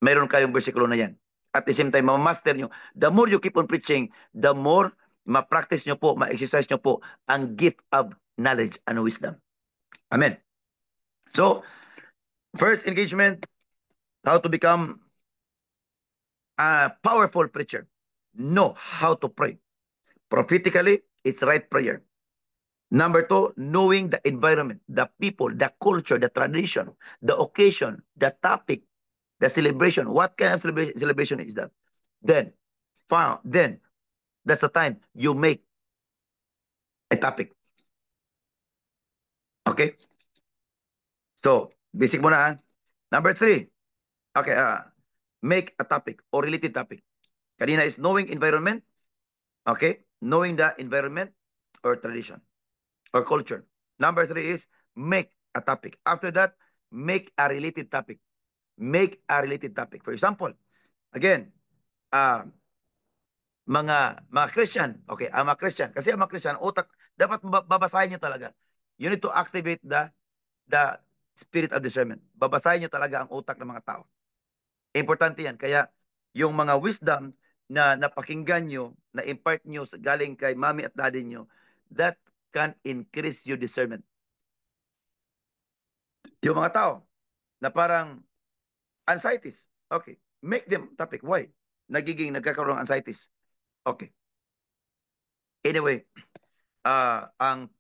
mayroon kayong bersikulo na yan. At the same time, ma-master nyo. The more you keep on preaching, the more ma-practice nyo po, ma-exercise nyo po ang gift of knowledge and wisdom. Amen. So, first engagement, how to become a powerful preacher. Know how to pray. Prophetically, it's right prayer. Number two, knowing the environment, the people, the culture, the tradition, the occasion, the topic, the celebration. What kind of celebration is that? Then that's the time you make a topic. Okay? So, basic muna ha. Number three, okay, make a topic or related topic. Kanina is knowing environment. Okay? Knowing the environment or tradition or culture. Number three is make a topic. After that, make a related topic. Make a related topic. For example, again, mga Christian. Okay, ang mga Christian. Kasi ang mga Christian, utak, dapat babasahin nyo talaga. You need to activate the spirit of discernment. Babasahin nyo talaga ang utak ng mga tao. Importante yan. Kaya yung mga wisdom na napakinggan nyo, na impart nyo galing kay mami at daddy nyo, that can increase your discernment. Yung mga tao na parang anxieties. Okay. Make them topic. Why? Nagkakaroon ng anxieties. Okay. Anyway, ang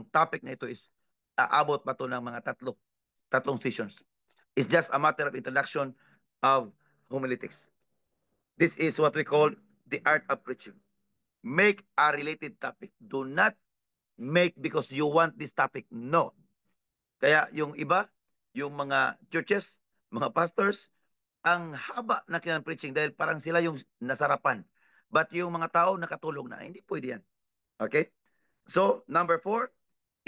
topic na ito is aabot pa to ng mga tatlong sessions. It's just a matter of introduction of homiletics. This is what we call the art of preaching. Make a related topic. Do not make because you want this topic. No. Kaya yung iba, yung mga churches, mga pastors, ang haba na preaching dahil parang sila yung nasarapan. But yung mga tao nakatulong na, hindi pwede yan. Okay? So, number 4,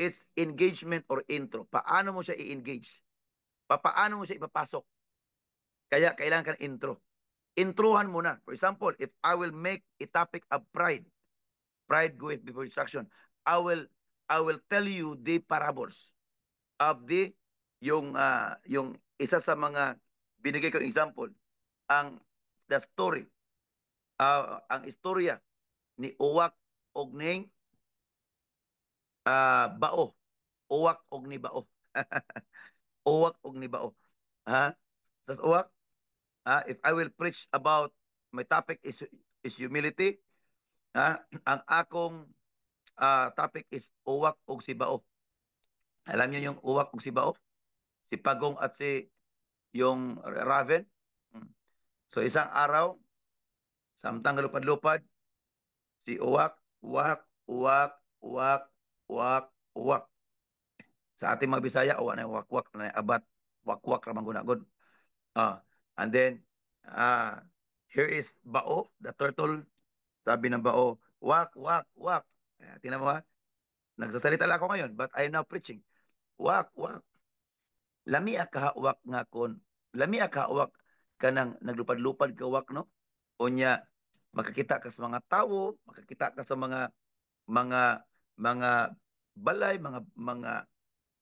it's engagement or intro. Paano mo siya i-engage? Paano mo siya ipapasok? Kaya kailangan ka ng intro. Introhan mo na. For example, if I will make a topic of pride goeth before destruction, I will tell you the parables of yung isa sa mga binigay kong example, the story, ang istorya ni Uwak og ning Bao. Uwak og ni Bao. Uwak og ni Bao. Ha? Sa uwak, if I will preach about, my topic is humility, ang akong topic is uwak og si Bao. Alam niyo yung uwak og si Bao? Si Pagong at si yung Raven. So isang araw, samtang lupad-lupad, si uwak, uwak, uwak, uwak, uwak, uwak. Sa ating mga Bisaya, uwak na uwak-uwak, na abat, wak-wak ramang gunagod. And then, here is Bao, the turtle. Sabi ng Bao, wak, wak, wak. Tingnan mo ha, nagsasalita lang ako ngayon, but I am now preaching. Wak, wak. Lami akahawak nga kon. Lami akahawak ka nang naglupad-lupad ka wak, no? Unya, makakita ka sa mga tao, makakita ka sa mga balay, mga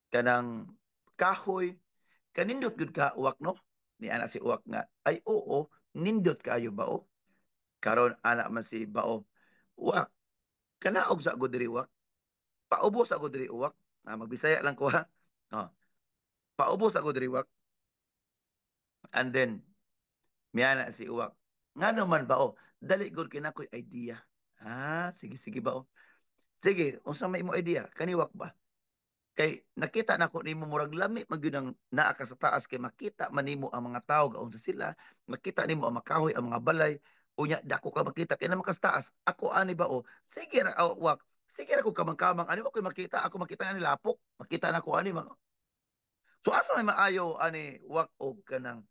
kanang kahoy, kanindot gud ka uwak, no? Ni ana si uwak nga, ay oo, nindot kayo Bao. Karon ana man si Bao, uwak, kanaog sa ako diri uwak. Paubos ako diri uwak. Magbisaya lang ko ha. Paubos ako diri uwak. And then, miyana si uwak. Nga naman Bao, dali gud kinakoy idea. Sige Bao. Sige, unsa may mo idea? Kaniwak ba? Kay nakita nako nimo murag lami magyud ang naa ka sa taas kay makita man nimo ang mga tawo gaon sa sila, makita nimo ang makahoy, ang mga balay, unya dako ka makita kay naman ka sa taas. Ako ani Bao, sige ra wak. Sige ra ko kamang-kamang ani ko makita, ako makita ni lapok, makita nako ani mga. So asa may maayo ani wak og kanang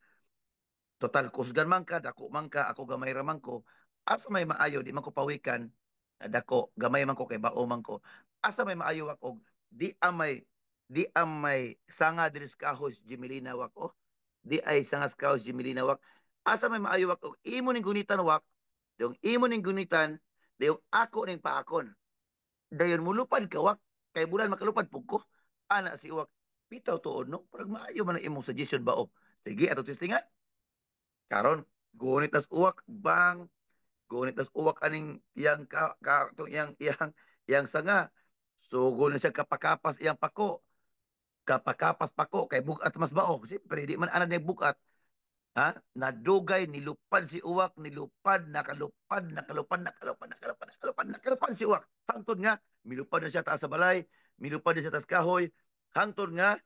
Total, kusgan man ka, dako man ka, ako gamay raman ko, asa may maayo, di man ko pawikan, dako, gamay man ko, kay bao man ko, asa may maayo ako, di amay sanga diris kahos, Jimelina wak, oh, di ay sangas kahos, Jimelina wak, asa may maayo wak, imo ning gunitan wak, yung imo ning gunitan, yung ako ning paakon, dayon mulupad ka wak, kay bulan makalupad pug ko, ana si wak, bitaw tuod no, parang maayo man ang imong suggestion ba, oh, sige, ato testingan, karon gunit tas uwak bang gunit tas uwak aning iyang iyang sanga sugo na siya kapakapas iyang pako kapakapas pako kay bugat mas bao siyempre di man anad niya bugat ha nadugay nilupad si uwak nilupad nakalupad si uwak hangtod nga milupad na siya taas sa balay milupad na siya taas kahoy hangtod nga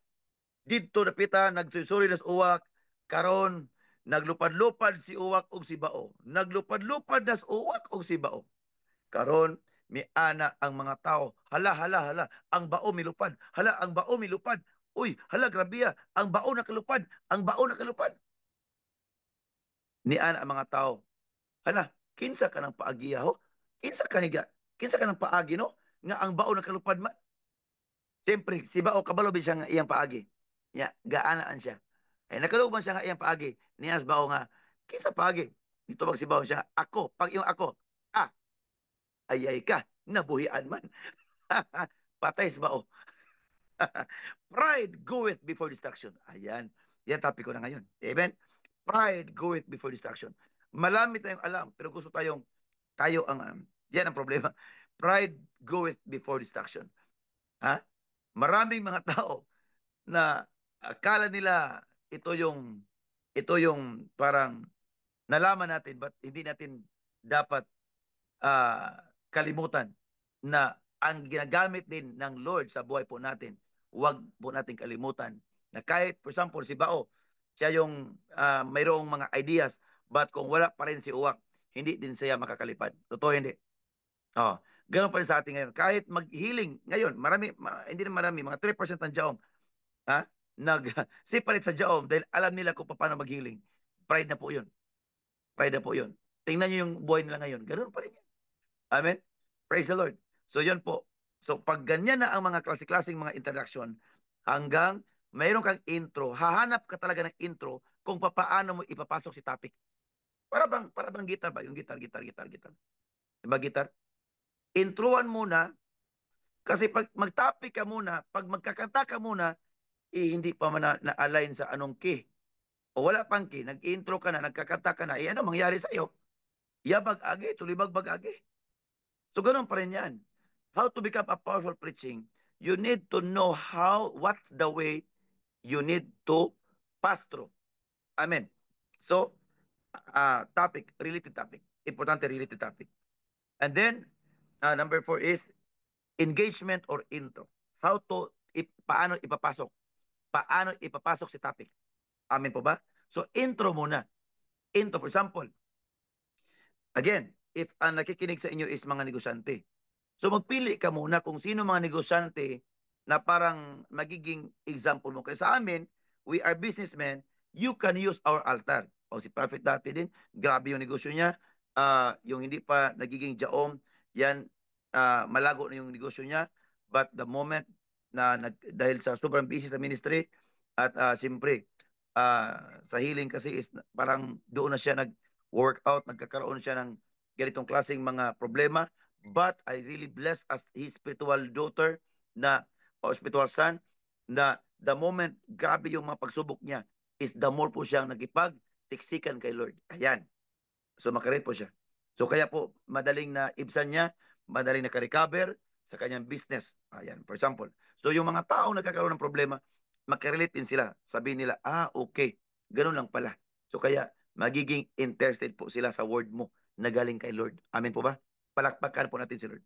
didto napita nagsuysuri nas uwak karon naglupad-lupad si uwak og si bao naglupad-lupad nas uwak og si bao karon miana ang mga tao hala hala hala ang bao milupad hala ang bao milupad uy hala grabe ang bao nakalupad ang bao nakalupad ni ana ang mga tao hala kinsa ka ng paagiya ho kinsa ka ng paagi no nga ang bao nakalupad man siyempre si bao kabalo ba siya nga iyang paagi ya gaanaan siya ay nakalugman siya nga iyang paagi niyas bao nga kinsa paagi dito bag si bao siya ako pag yung ako ah ayay ka nabuhian man patay sa bao pride goeth before destruction ayan yan topic ko na ngayon amen pride goeth before destruction malami tayong alam pero gusto tayo ang yan ang problema pride goeth before destruction ha maraming mga tao na akala nila ito yung parang nalaman natin but hindi natin dapat kalimutan na ang ginagamit din ng Lord sa buhay po natin, huwag po natin kalimutan na kahit, for example, si Bao, siya yung mayroong mga ideas, but kung wala pa rin si Uwak, hindi din siya makakalipad. Totoo hindi. Oh, ganun pa rin sa atin ngayon. Kahit mag-healing, ngayon, hindi na marami, mga 3% ng Jaom, ha? Separate sa Jaom dahil alam nila kung paano mag-healing. Pride na po yun. Pride na po yun. Tingnan nyo yung buhay nila ngayon. Ganun pa rin yan. Amen? Praise the Lord. So, yun po. So, pag ganyan na ang mga klase-klaseng mga interaction, hanggang mayroon kang intro, hahanap ka talaga ng intro kung paano mo ipapasok si topic. Para bang gitar ba? Yung gitar. Diba gitar? Introan muna, kasi pag mag-topic ka muna, pag magkakanta ka muna, hindi pa man na-align sa anong key. O wala pang key, nag-intro ka na, nagkakanta ka na, ano mangyari sa'yo? Yabag agi, tulibag agi. So, ganun pa rin yan. How to become a powerful preaching, you need to know what's the way you need to pass through. Amen. So, related topic. Importante related topic. And then, number 4 is engagement or intro. Paano ipapasok? Paano ipapasok si topic? Amen po ba? So, intro muna. Intro, for example, again, if ang nakikinig sa inyo is mga negosyante, so magpili ka muna kung sino mga negosyante na parang magiging example mo. Kasi sa amin, we are businessmen, you can use our altar. O si Prophet dati din, grabe yung negosyo niya. Yung hindi pa nagiging jaom, yan, malago na yung negosyo niya. But the moment dahil sa sobrang busy sa ministry, at siyempre, sa healing kasi is parang doon na siya nag-workout, nagkakaroon siya ng ganitong klaseng mga problema. But I really bless as his spiritual daughter o spiritual son na the moment grabe yung mga pagsubok niya is the more po siyang nagipag-tiksikan kay Lord. Ayan. So makarate po siya. So kaya po madaling na ibsan niya, madaling naka-recover sa kanyang business. Ayan, for example. So yung mga taong nagkakaroon ng problema, makarelate din sila. Sabihin nila, okay, ganun lang pala. So kaya magiging interested po sila sa word mo na galing kay Lord. Amen po ba? Palakpakan po natin si Lord.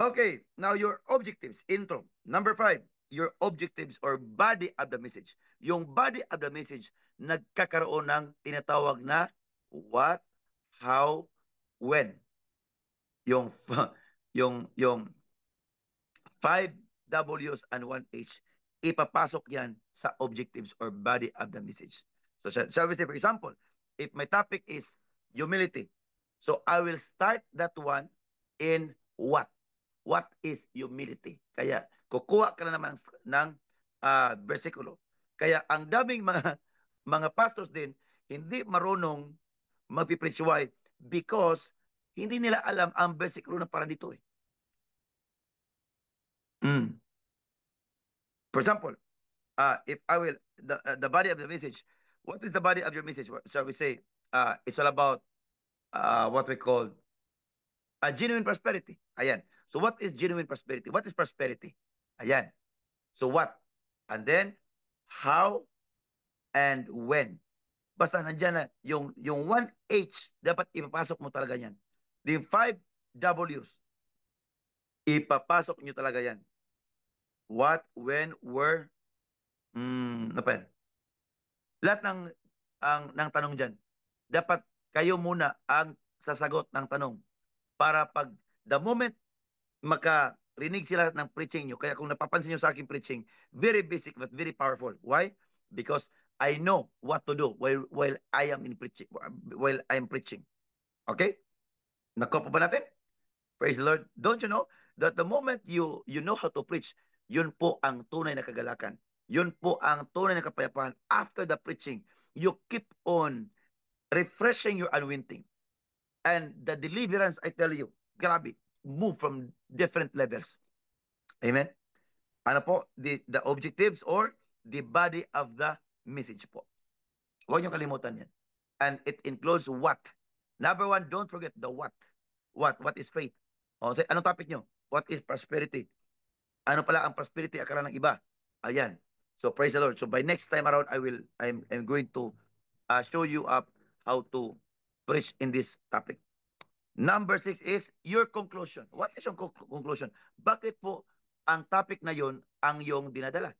Okay, now your objectives, intro. Number 5, your objectives or body of the message. Yung body of the message, nagkakaroon ng tinatawag na what, how, when. Yung, yung 5 W's and 1 H, ipapasok yan sa objectives or body of the message. So shall we say, for example, if my topic is humility, so I will start that one in what? What is humility? Kaya kukuha ka na naman ng versikulo. Kaya ang daming mga pastors din hindi marunong magpipreach. Why? Because hindi nila alam ang versikulo na para dito eh. Mm. For example, if I will, the body of the message, what is the body of your message? Shall we say, it's all about what we call a genuine prosperity. Ayan. So what is genuine prosperity? What is prosperity? Ayan. So what? And then, how and when. Basta nandiyan na, yung 1H, dapat ipapasok mo talaga yan. The 5 Ws, ipapasok nyo talaga yan. What, when, where, ano pa yan? Lahat ng tanong dyan. Dapat kayo muna ang sasagot ng tanong. Para pag the moment makarinig sila ng preaching nyo, kaya kung napapansin nyo sa aking preaching, very basic but very powerful. Why? Because I know what to do while I am in preaching, while I am preaching. Okay? Nakuha pa ba natin? Praise the Lord. Don't you know that the moment you know how to preach, yun po ang tunay na kagalakan. Yun po ang tunay na kapayapaan. After the preaching, you keep on refreshing your anointing. And the deliverance, I tell you, grabe, move from different levels. Amen? Ano po? The objectives or the body of the message po. Huwag niyo kalimutan yan. And it includes what? Number one, don't forget the what. What is faith? O, anong topic nyo? What is prosperity? Ano pala ang prosperity akala ng iba? Ayan. So praise the Lord. So by next time around, I'm going to show you up how to preach in this topic. Number 6 is your conclusion. What is your conclusion? Bakit po ang topic na yon ang yung dinadala?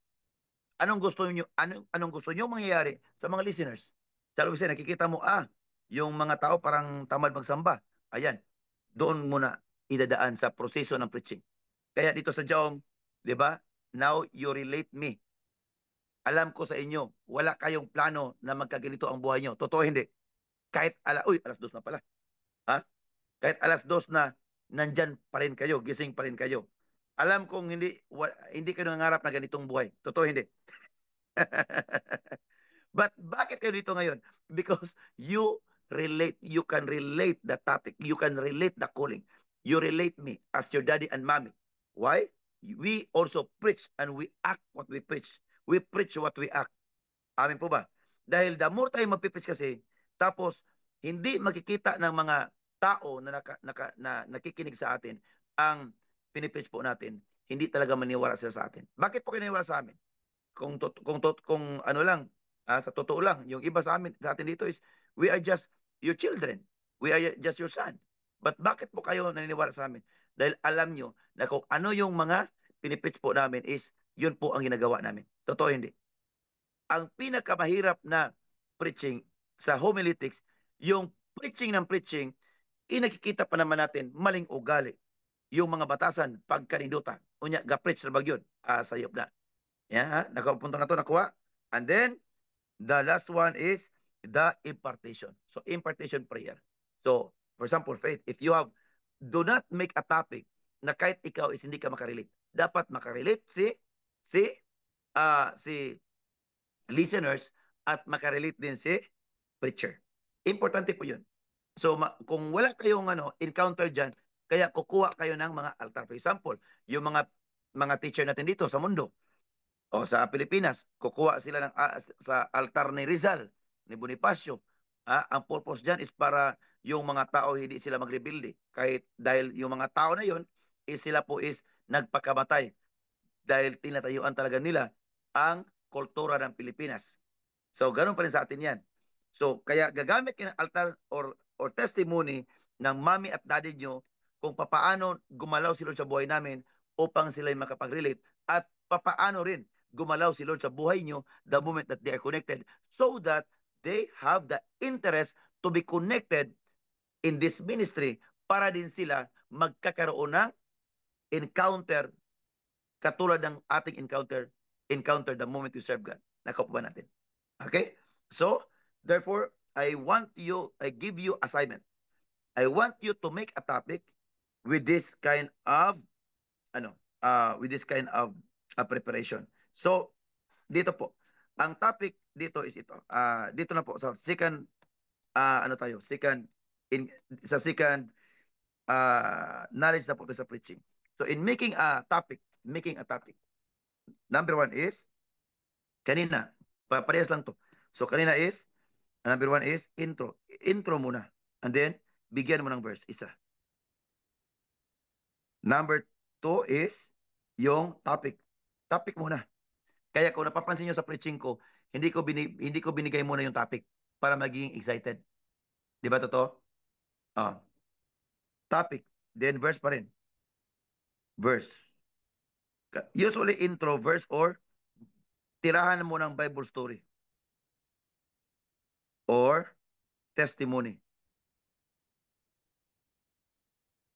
Anong gusto niyo mangyayari sa mga listeners? Sabi kasi nakikita mo yung mga tao parang tamad magsamba. Ayan. Doon muna idadaan sa proseso ng preaching. Kaya dito sa Jaong, 'di ba? Now you relate me. Alam ko sa inyo, wala kayong plano na magkaganito ang buhay niyo. Totoo hindi? Kahit alas 2 na pala. Ha? Kahit alas 2 na nandyan pa rin kayo, gising pa rin kayo. Alam kong hindi kayo nangarap na ganitong buhay. Totoo hindi? But bakit kayo dito ngayon? Because you can relate the topic, you can relate the calling. You relate me as your daddy and mommy. Why? We also preach and we act what we preach. We preach what we act. Amin po ba? Dahil the more tayo magpipreach kasi, tapos hindi makikita ng mga tao na nakikinig sa atin ang pinipreach po natin, hindi talaga maniwala sila sa atin. Bakit po kayo naniwala sa amin? Kung ano lang, sa totoo lang, yung iba sa atin dito is, we are just your children. We are just your son. But bakit po kayo naniniwala sa amin? Dahil alam nyo na kung ano yung mga pinipreach po namin is, yun po ang ginagawa namin. Totoo hindi? Ang pinakamahirap na preaching sa homiletics, yung preaching ng preaching, nakikita pa naman natin maling ugali. Yung mga batasan, pagkaniduta. Unya, ga-preach na bagyod, sayop na. Yeah, nakapunta na to, nakuha. And then, the last one is the impartation. So, impartation prayer. So, for example, faith, if you have, do not make a topic na kahit ikaw is hindi ka makarelate. Dapat makarelate si listeners at makarelate din si preacher. Importante po yun. So, kung wala kayong encounter dyan, kaya kukuha kayo ng mga altar. For example, yung mga teacher natin dito sa mundo, o sa Pilipinas, kukuha sila sa altar ni Rizal, ni Bonifacio. Ang purpose dyan is para yung mga tao hindi sila magrebuilde. Kahit dahil yung mga tao na yun, sila po is nagpakamatay dahil tinatayuan talaga nila ang kultura ng Pilipinas. So, ganun pa rin sa atin yan. So, kaya gagamit kayo ng altar or testimony ng mami at daddy nyo kung papaano gumalaw si Lord sa buhay namin upang sila'y makapag-relate at papaano rin gumalaw si Lord sa buhay nyo the moment that they are connected so that they have the interest to be connected in this ministry para din sila magkakaroon ng encounter katulad ng ating encounter the moment we serve God. Nakuha ba natin? Okay? So, Therefore, I give you assignment. I want you to make a topic with this kind of, with this kind of preparation. So, dito po, ang topic dito is ito. Dito na po sa second, second, in, sa second knowledge na po ito sa preaching. So, in making a topic, number one is, kanina, parehas lang to. So, kanina is, number one is intro. Intro muna. And then, bigyan mo ng verse, isa. Number two is yung topic. Topic muna. Kaya kung napapansin nyo sa preaching ko, hindi ko binigay muna yung topic para maging excited. Di ba totoo? Ah, topic. Then verse pa rin. Verse. Usually intro, verse, or tirahan mo ng Bible story or testimony.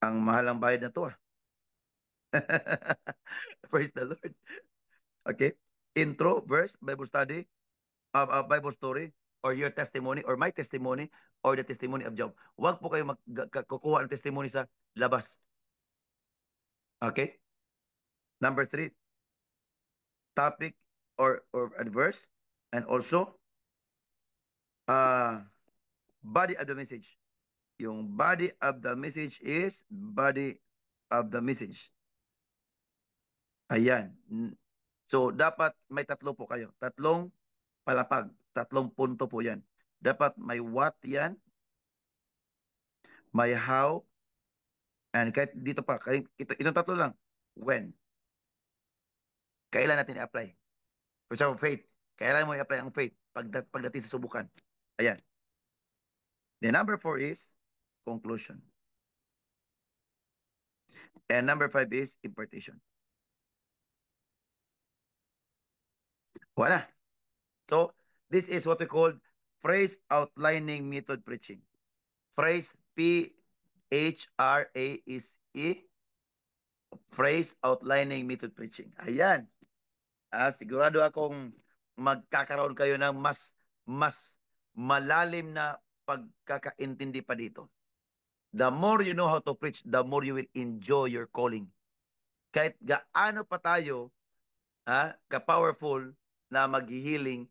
Ang mahal ang bayad na to ah. Praise the Lord. Okay? Intro, verse, Bible study, Bible story, or your testimony, or my testimony, or the testimony of Job. Huwag po kayo kukuha ng testimony sa labas. Okay? Number three, topic or verse, and also uh, body of the message. Yung body of the message is body of the message. Ayan. So, dapat may tatlo po kayo. Tatlong palapag. Tatlong punto po yan. Dapat may what yan, may how, and kahit dito pa, itong tatlo lang. When. Kailan natin i-apply? For example, faith. Kailan mo i-apply ang faith pagdating sa subukan. Ayan. The number four is conclusion. And number five is impartation. Wala. So, this is what we call phrase outlining method preaching. Phrase, P-H-R-A-S-E. Phrase outlining method preaching. Ayan. Sigurado akong magkakaroon kayo ng mas malalim na pagkakaintindi pa dito. The more you know how to preach, the more you will enjoy your calling. Kahit gaano pa tayo ka-powerful na mag-healing,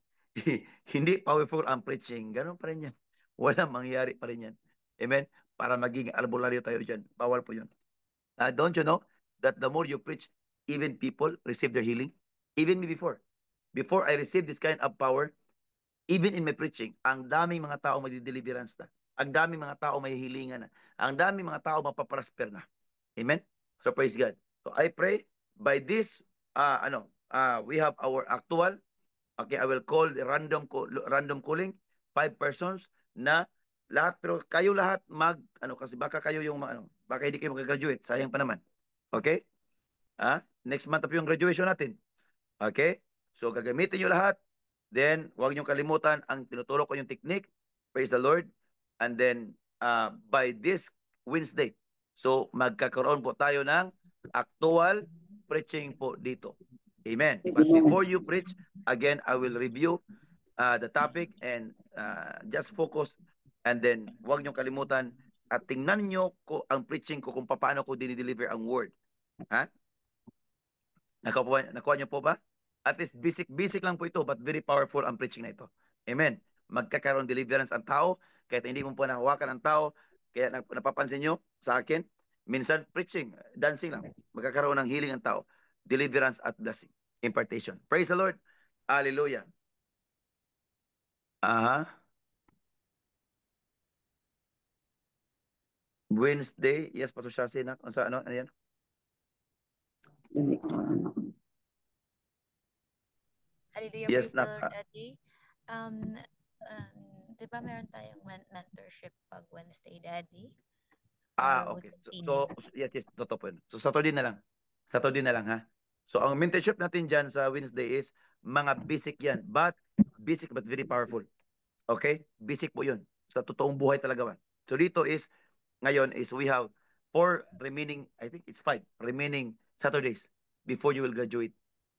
hindi powerful ang preaching. Ganun pa rin yan. Walang mangyayari pa rin yan. Amen? Para maging albularyo tayo dyan. Bawal po yun. Don't you know that the more you preach, even people receive their healing? Even me before I received this kind of power, even in my preaching, ang daming mga tao magdi-deliverance na. Ang daming mga tao may hilingan na. Ang daming mga tao mapaprosper na. Amen? So praise God. So I pray by this, we have our actual, okay, I will call the random calling, 5 persons na lahat, pero kayo lahat kasi baka kayo yung, baka hindi kayo mag-graduate, sayang pa naman. Okay? Next month na po yung graduation natin. Okay? So, gagamitin nyo lahat. Then, huwag nyo kalimutan ang tinuturo ko yung technique. Praise the Lord. And then, by this Wednesday, so magkakaroon po tayo ng actual preaching po dito. Amen. But before you preach, again, I will review the topic and just focus. And then, huwag nyo kalimutan at tingnan nyo ko ang preaching ko kung paano ko dinideliver ang word. Ha? Nakuha niyo po ba? At least basic lang po ito, but very powerful ang preaching na ito. Amen. Magkakaroon deliverance ang tao, kahit hindi mo po nahawakan ang tao, kaya napapansin nyo sa akin, minsan preaching, dancing lang. Magkakaroon ng healing ang tao. Deliverance at blessing. Impartation. Praise the Lord. Hallelujah. Wednesday, yes, Pastor Shasi, sa ano yan? Hallelujah, Yes, praise the Lord, Daddy. Di ba meron tayong mentorship pag Wednesday, Daddy? Or we Okay. continue? Yes, totoo po yun. So, Saturday na lang. Saturday na lang, ha? So, ang mentorship natin dyan sa Wednesday is mga basic yan. Basic but very powerful. Okay? Basic po yun. Sa totoong buhay talaga ba? So, dito is, ngayon is we have 4 remaining, I think it's 5 remaining Saturdays before you will graduate.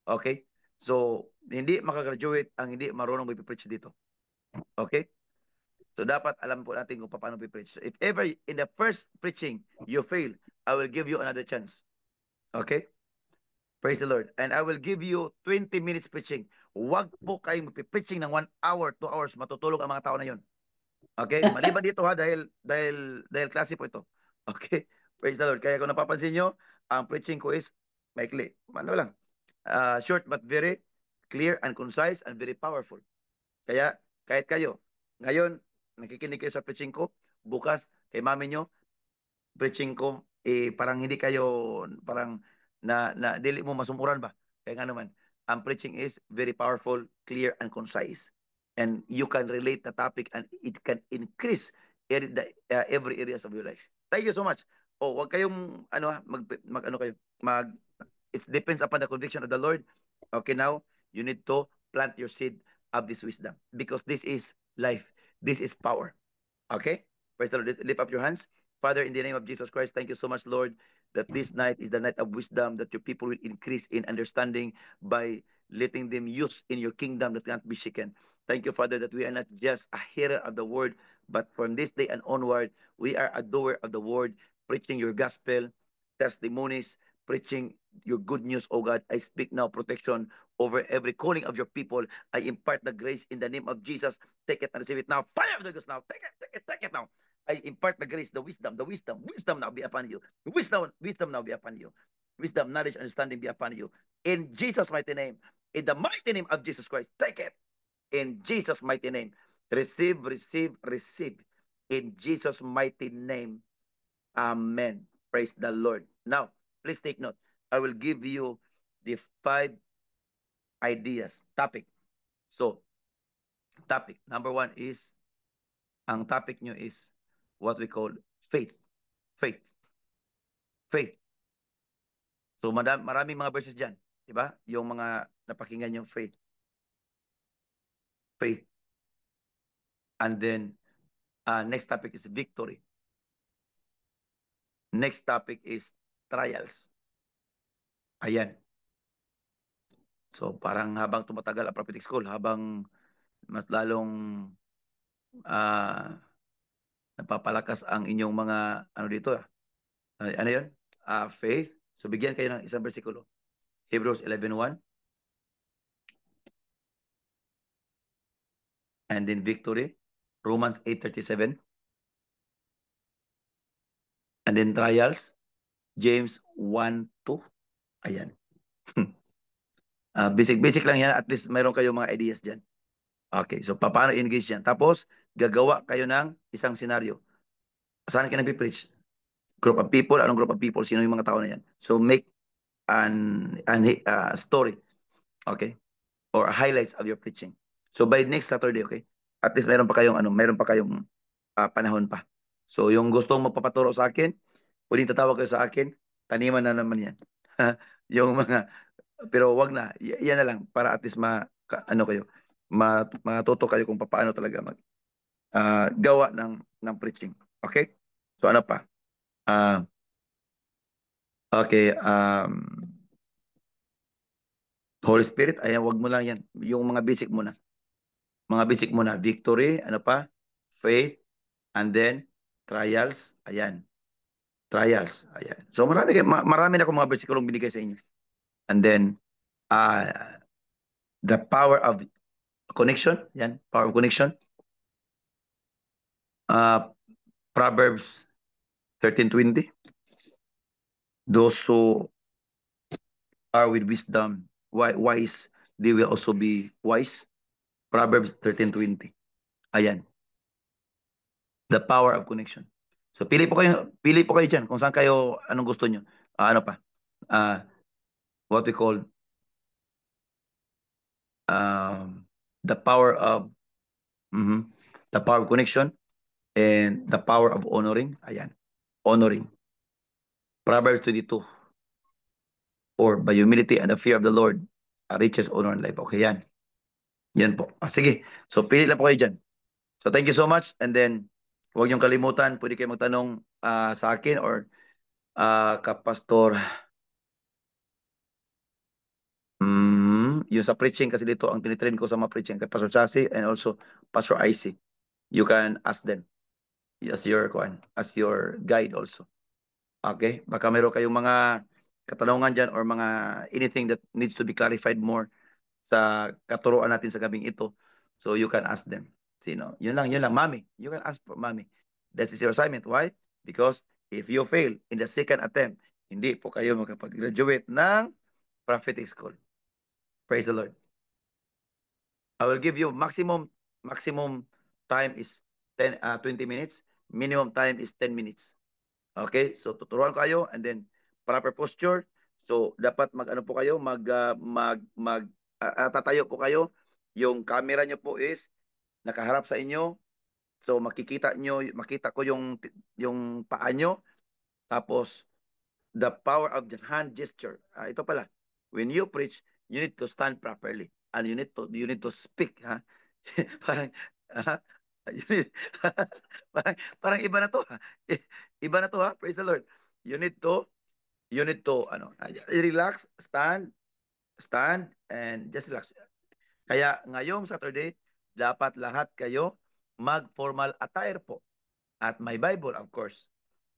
Okay? So, hindi makagraduate ang hindi marunong mag-preach dito. Okay? So dapat alam po natin kung paano preach. So if ever in the first preaching you fail, I will give you another chance. Okay? Praise the Lord. And I will give you 20 minutes preaching. Huwag po kayong preaching ng 1 hour, 2 hours. Matutulog ang mga tao na yon. Okay? Maliban dito ha, dahil klase po ito. Okay? Praise the Lord. Kaya kung napapansin nyo, ang preaching ko is maikli. Ano lang. Short but very clear and concise and very powerful. Kaya kahit kayo, ngayon, nakikinig kayo sa preaching ko, bukas, kay mami nyo, preaching ko, parang hindi kayo, parang dili mo masumuran ba? Kaya nga naman, ang preaching is very powerful, clear, and concise. And you can relate the topic and it can increase every areas of your life. Thank you so much. Oh, wag kayong, ano kayo, it depends upon the conviction of the Lord. Okay, now, you need to plant your seed of this wisdom because this is life. This is power. Okay? Praise the Lord. Lift up your hands. Father, in the name of Jesus Christ, thank you so much, Lord, that this night is the night of wisdom, that your people will increase in understanding by letting them use in your kingdom that can't be shaken. Thank you, Father, that we are not just a hearer of the word, but from this day and onward, we are a doer of the word, preaching your gospel, testimonies, preaching your good news, oh God. I speak now protection over every calling of your people. I impart the grace in the name of Jesus. Take it and receive it now. Fire of the Ghost now. Take it now. I impart the grace, the wisdom now be upon you. Wisdom now be upon you. Wisdom, knowledge, understanding be upon you. In Jesus' mighty name. In the mighty name of Jesus Christ. Take it. In Jesus' mighty name. Receive, receive, receive. In Jesus' mighty name. Amen. Praise the Lord. Now, please take note. I will give you the 5 ideas. Topic. So, topic. Number 1 is, ang topic nyo is what we call faith. Faith. Faith. So, maraming mga verses dyan. Diba? Yung mga napakinggan yung faith. Faith. And then, next topic is victory. Next topic is trials. Ayan. So, parang habang tumatagal ang prophetic school, habang mas lalong napapalakas ang inyong mga, ano dito, ano yun? Faith. So, bigyan kayo ng isang versikulo. Hebrews 11:1. And then victory. Romans 8:37. And then trials. James 1:2. Ayan. Basic lang yan. At least mayroon kayong mga ideas dyan. Okay. So, paano engage yan? Tapos, gagawa kayo ng isang senaryo. Saan ka nag-preach? Group of people. Anong group of people? Sino yung mga tao na yan? So, make an story. Okay? Or highlights of your preaching. So, by next Saturday, okay? At least mayroon pa kayong panahon pa. So, yung gustong magpapaturo sa akin, pwedeng tatawag kayo sa akin, taniman na naman yan. Yung mga, pero wag na, yan na lang, para at least kayo, matuto kayo kung paano talaga gawa ng preaching. Okay? So, ano pa? Okay, Holy Spirit, ayan, wag mo lang yan. Yung mga basic muna. Mga basic muna. Victory, ano pa? Faith, and then trials. Ayan. Trials. Ayan. So marami na akong mga versikulong binigay sa inyo. And then the power of connection. Yan. Power of connection. Proverbs 13:20. Those who are with wisdom, wise, they will also be wise. Proverbs 13:20. Ayan. The power of connection. So pili po kayo diyan kung saan kayo, anong gusto niyo. Ano pa? What we call the power of the power of connection and the power of honoring. Ayan. Honoring. Proverbs 22. For by humility and the fear of the Lord, riches, honor, and life. Okay, yan. Yan po. Sige. So, pili lang po kayo dyan. So, thank you so much. And then, huwag niyong kalimutan, pwede kayo magtanong sa akin or kapastor. Yung sa preaching, kasi dito ang tinitrain ko sa mga preaching kay Pastor Chassis and also Pastor IC. You can ask them as your guide also. Okay? Baka meron kayong mga katanungan dyan or mga anything that needs to be clarified more sa katuruan natin sa gabing ito. So you can ask them. Sino? Yun lang. Mami, you can ask for Mami. That is your assignment. Why? Because if you fail in the second attempt, hindi po kayo makapag-graduate ng prophetic school. Praise the Lord. I will give you maximum time is 20 minutes. Minimum time is 10 minutes. Okay? So tuturuan ko kayo and then proper posture. So dapat mag-ano po kayo, tatayo po kayo. Yung camera nyo po is nakaharap sa inyo. So makita ko yung paa nyo. Tapos the power of the hand gesture. Ito pala. When you preach, you need to stand properly and you need to speak, ha? Parang uh, you need, parang iba na to, ha? Iba na to, ha? Praise the Lord. You need to relax, stand and just relax. Kaya ngayong Saturday, dapat lahat kayo mag-formal attire po at may Bible, of course.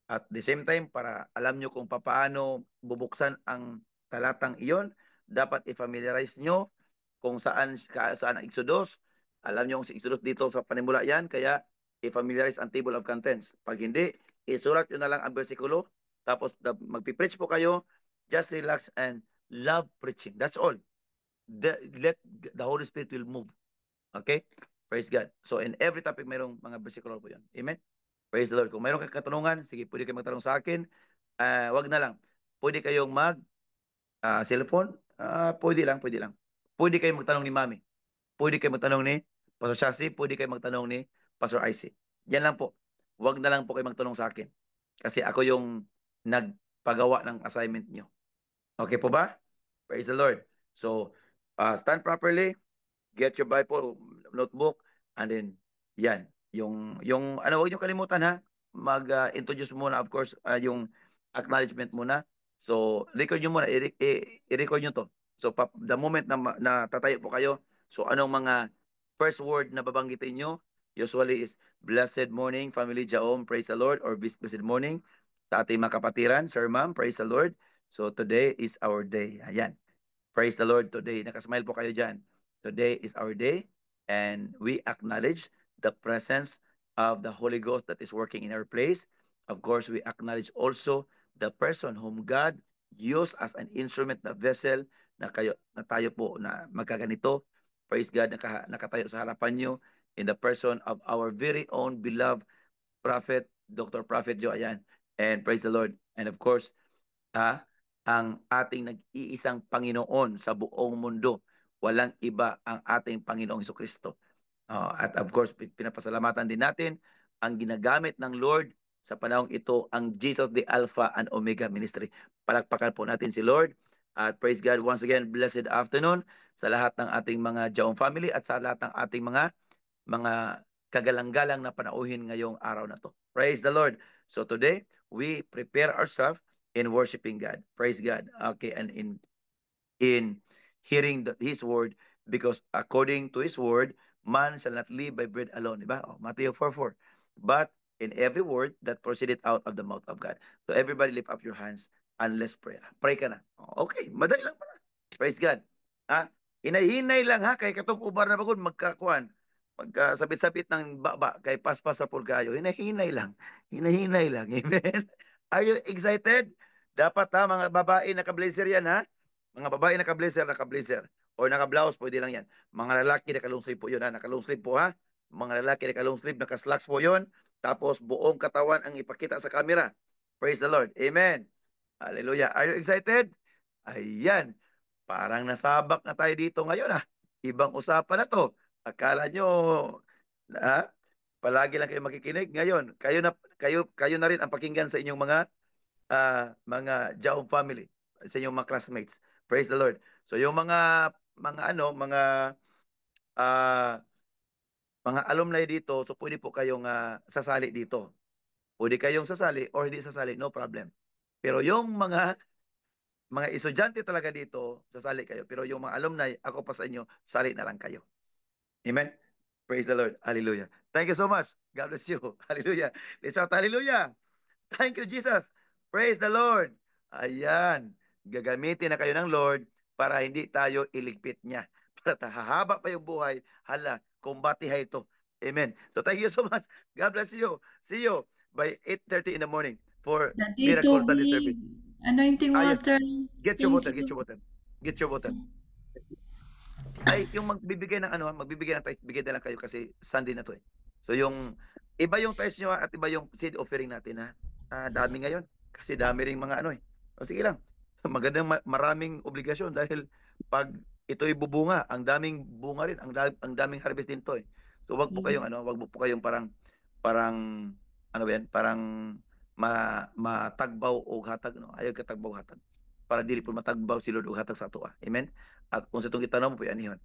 At the same time, para alam nyo kung paano bubuksan ang talatang iyon, dapat i-familiarize nyo kung saan ang Exodus. Alam nyo kung si Exodus dito sa panimula yan, kaya i-familiarize ang table of contents. Pag hindi, isulat nyo na lang ang versikulo, tapos magpipreach po kayo, just relax and love preaching. That's all. Let the Holy Spirit will move. Okay? Praise God. So in every topic, mayroong mga versikulo po yun. Amen? Praise the Lord. Kung mayroong katanungan, sige, pwede kayo magtanong sa akin. Wag na lang. Pwede kayong cellphone. Pwede lang, pwede lang. Pwede kayong magtanong ni Mami. Pwede kayong magtanong ni Pastor Shasi. Pwede kayong magtanong ni Pastor Icy. Yan lang po. Wag na lang po kayo magtanong sa akin. Kasi ako yung nagpagawa ng assignment nyo. Okay po ba? Praise the Lord. So, stand properly. Get your Bible, notebook, and then, yan. Huwag niyo kalimutan, ha? Mag-introduce muna, of course, yung acknowledgement muna. So, record nyo muna, i-record nyo to. So, the moment na tatayo po kayo, so anong mga first word na babanggitin nyo, usually is, blessed morning, family Jaom, praise the Lord, or blessed morning, sa ating mga kapatiran, sir, ma'am, praise the Lord. So, today is our day. Ayan. Praise the Lord today. Nakasmile po kayo dyan. Today is our day and we acknowledge the presence of the Holy Ghost that is working in our place. Of course, we acknowledge also the person whom God used as an instrument, na vessel na tayo po na magkaganito. Praise God, nakatayo sa harapan nyo in the person of our very own beloved Prophet, Dr. Prophet Joe. Ayan. And praise the Lord. And of course, ang ating nag-iisang Panginoon sa buong mundo. Walang iba ang ating Panginoong Hesukristo. At of course, pinapasalamatan din natin ang ginagamit ng Lord sa panahong ito, ang Jesus the Alpha and Omega Ministry. Palakpakan po natin si Lord. At praise God once again, blessed afternoon sa lahat ng ating mga Jaom family at sa lahat ng ating mga kagalang-galang na panauhin ngayong araw na to. Praise the Lord. So today, we prepare ourselves in worshiping God. Praise God. Okay, and in hearing His word, because according to His word, man shall not live by bread alone. Diba? Matthew 4:4. But in every word that proceeded out of the mouth of God. So everybody lift up your hands and let's pray. Pray ka na. Okay, madali lang pala. Praise God. Hinay-hinay lang, ha, kay katong ubar na bagod magkakuan. Magkasabit-sabit ng baba kay paspas sa purgayo. Hinay-hinay lang. Hinay-hinay lang. Amen. Are you excited? Dapat, ha, mga babae naka-blazer yan, ha? Mga babae naka-blazer, naka-blazer. O naka-blouse, pwede lang yan. Mga lalaki naka-long sleeve po yun, ha? Naka-long sleeve po, ha? Mga lalaki naka-long sleeve, naka-slacks po yun. Tapos buong katawan ang ipakita sa camera. Praise the Lord. Amen. Hallelujah. Are you excited? Ayan. Parang nasabak na tayo dito ngayon, ha? Ibang usapan na to. Akala nyo, ha? Palagi lang kayo makikinig. Ngayon, kayo na rin ang pakinggan sa inyong mga Jaom family, sa inyong mga classmates. Praise the Lord. So yung ah, mga alumni dito, so pwede po kayong sasali dito. Pwede kayong sasali or hindi sasali, no problem. Pero yung mga estudyante talaga dito, sasali kayo. Pero yung mga alumni, ako pa sa inyo, sali na lang kayo. Amen? Praise the Lord. Hallelujah. Thank you so much. God bless you. Hallelujah. Let's shout hallelujah. Thank you, Jesus. Praise the Lord. Ayan. Gagamitin na kayo ng Lord para hindi tayo iligpit niya. Para hahaba pa yung buhay. Hala, kumbatihay ito. Amen. So thank you so much. God bless you. See you by 8:30 in the morning for Daddy Miracle Sunday Toby, Service. anointing Ah, yes. water. Get your Thank water. Get you. your water. Get your water. Ay, yung magbibigay ng ano, magbibigay ng tithe, bigay na lang kayo kasi Sunday na 'to, eh. So yung iba yung tithes niyo at iba yung seed offering natin, ha. Dami ngayon kasi dami ring mga ano, eh. O sige lang, magandang maraming obligasyon dahil 'pag ito'y bubunga, ang daming bunga rin, ang daming harvest din 'to, eh. So wag po kayong ano, wag mo po kayong parang parang ano ba 'yan, parang matagbaw og hatag 'no, ayaw katagbaw hatag. Para dili po matagbaw si Lord og hatag sa atoa. Amen? At kung sa itong gitanong mo po yan,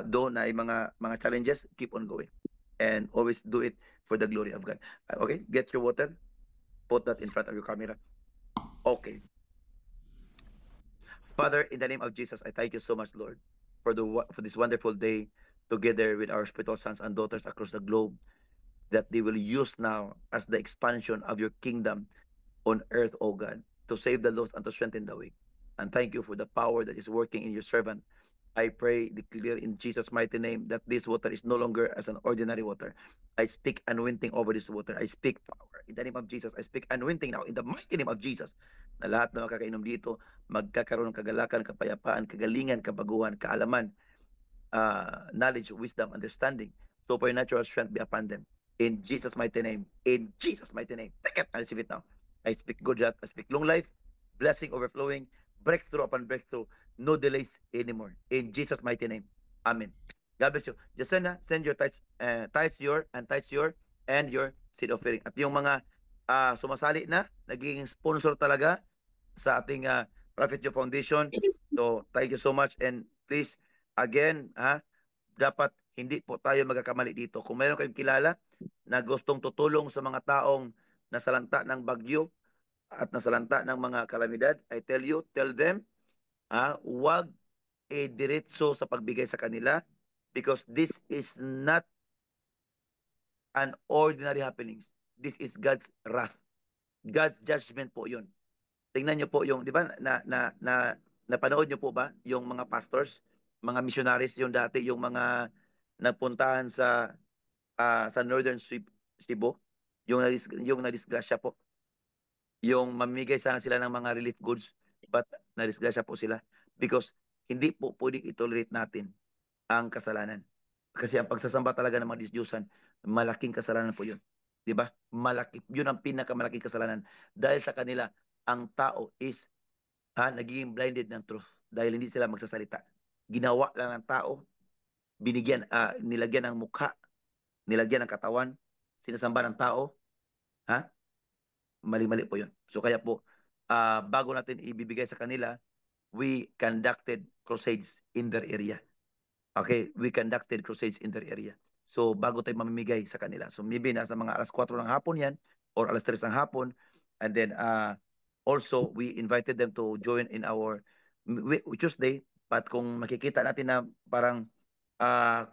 doon na ay mga challenges, keep on going. And always do it for the glory of God. Okay, get your water, put that in front of your camera. Okay. Father, in the name of Jesus, I thank you so much, Lord, for this wonderful day together with our spiritual sons and daughters across the globe that they will use now as the expansion of your kingdom on earth, O God, to save the lost and to strengthen the weak. And thank you for the power that is working in your servant. I pray, declare in Jesus' mighty name that this water is no longer as an ordinary water. I speak anointing over this water. I speak power in the name of Jesus. I speak anointing now in the mighty name of Jesus. Na lahat na makakainom dito, magkakaroon ng kagalakan, kapayapaan, kagalingan, kabaguhan, kaalaman, knowledge, wisdom, understanding, supernatural strength be upon them. In Jesus' mighty name. In Jesus' mighty name. Take it. I receive it now. I speak good health. I speak long life, blessing overflowing, breakthrough upon breakthrough, no delays anymore. In Jesus' mighty name. Amen. God bless you. Just send your tithes and your seed offering. At yung mga sumasali na, naging sponsor talaga sa ating Prophet Joe Foundation. So, thank you so much and please, again, dapat hindi po tayo magkakamali dito. Kung mayroon kayong kilala na gustong tutulong sa mga taong nasalanta ng bagyo at nasalanta ng mga kalamidad, I tell them, huwag diretso sa pagbigay sa kanila because this is not an ordinary happenings. This is God's wrath. God's judgment po yun. Tingnan niyo po yung, di ba, napanood niyo po ba yung mga pastors, mga missionaries yung dati, yung mga nagpuntahan sa Northern Cebu, yung nadisgrasya po, yung mamigay sana sila ng mga relief goods, but nadisgrasya po sila because hindi po pwedeng itolerate natin ang kasalanan. Kasi ang pagsasamba talaga ng mga Diyos-Diyosan, malaking kasalanan po yun. Di ba? Malaki, yun ang pinakamalaking kasalanan. Dahil sa kanila, ang tao is nagiging blinded ng truth dahil hindi sila magsasalita. Ginawa lang ng tao, nilagyan ng mukha, nilagyan ng katawan, sinasamba ng tao, ha? Mali-mali po yun. So kaya po, bago natin ibibigay sa kanila, we conducted crusades in their area. Okay, we conducted crusades in their area. So bago tayo mamimigay sa kanila. So maybe nasa mga alas 4 ng hapon yan or alas 3 ng hapon. And then also we invited them to join in our Tuesday. But kung makikita natin na parang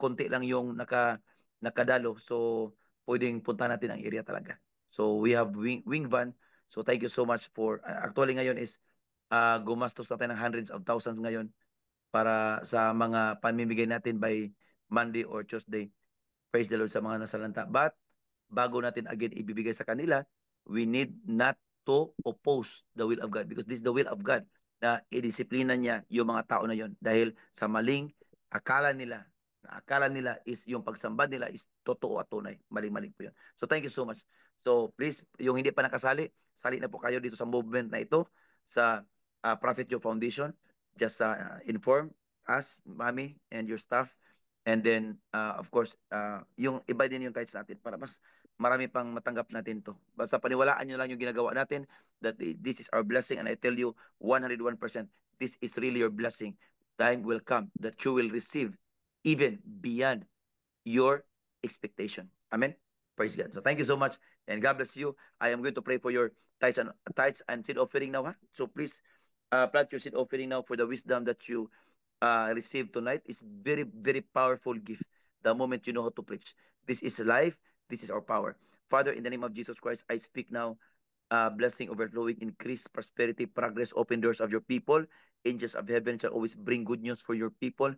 konti lang yung nakadalo, so pwedeng punta natin ang area talaga. So we have wing van. So thank you so much for, actually ngayon is gumastos natin ng hundreds of thousands ngayon para sa mga pamimigay natin by Monday or Tuesday. Praise the Lord sa mga nasalanta. But bago natin again ibibigay sa kanila, we need not to oppose the will of God because this is the will of God na idisiplina niya yung mga tao na yon dahil sa maling akala nila is yung pagsamba nila is totoo at tunay. Mali-mali po yun. So thank you so much. So please, yung hindi pa nakasali, sali na po kayo dito sa movement na ito sa Prophet Joe Foundation. Just inform us, Mami, and your staff. And then, of course, yung iba din yung tithes natin para mas marami pang matanggap natin to. Basta paniwalaan nyo lang yung ginagawa natin that this is our blessing and I tell you 101%, this is really your blessing. Time will come that you will receive even beyond your expectation. Amen? Praise God. So thank you so much and God bless you. I am going to pray for your tithes and seed offering now. So please plant your seed offering now for the wisdom that you receive tonight. It's very, very powerful gift the moment you know how to preach. This is life. This is our power. Father, in the name of Jesus Christ, I speak now blessing overflowing, increase prosperity, progress, open doors of your people. Angels of heaven shall always bring good news for your people,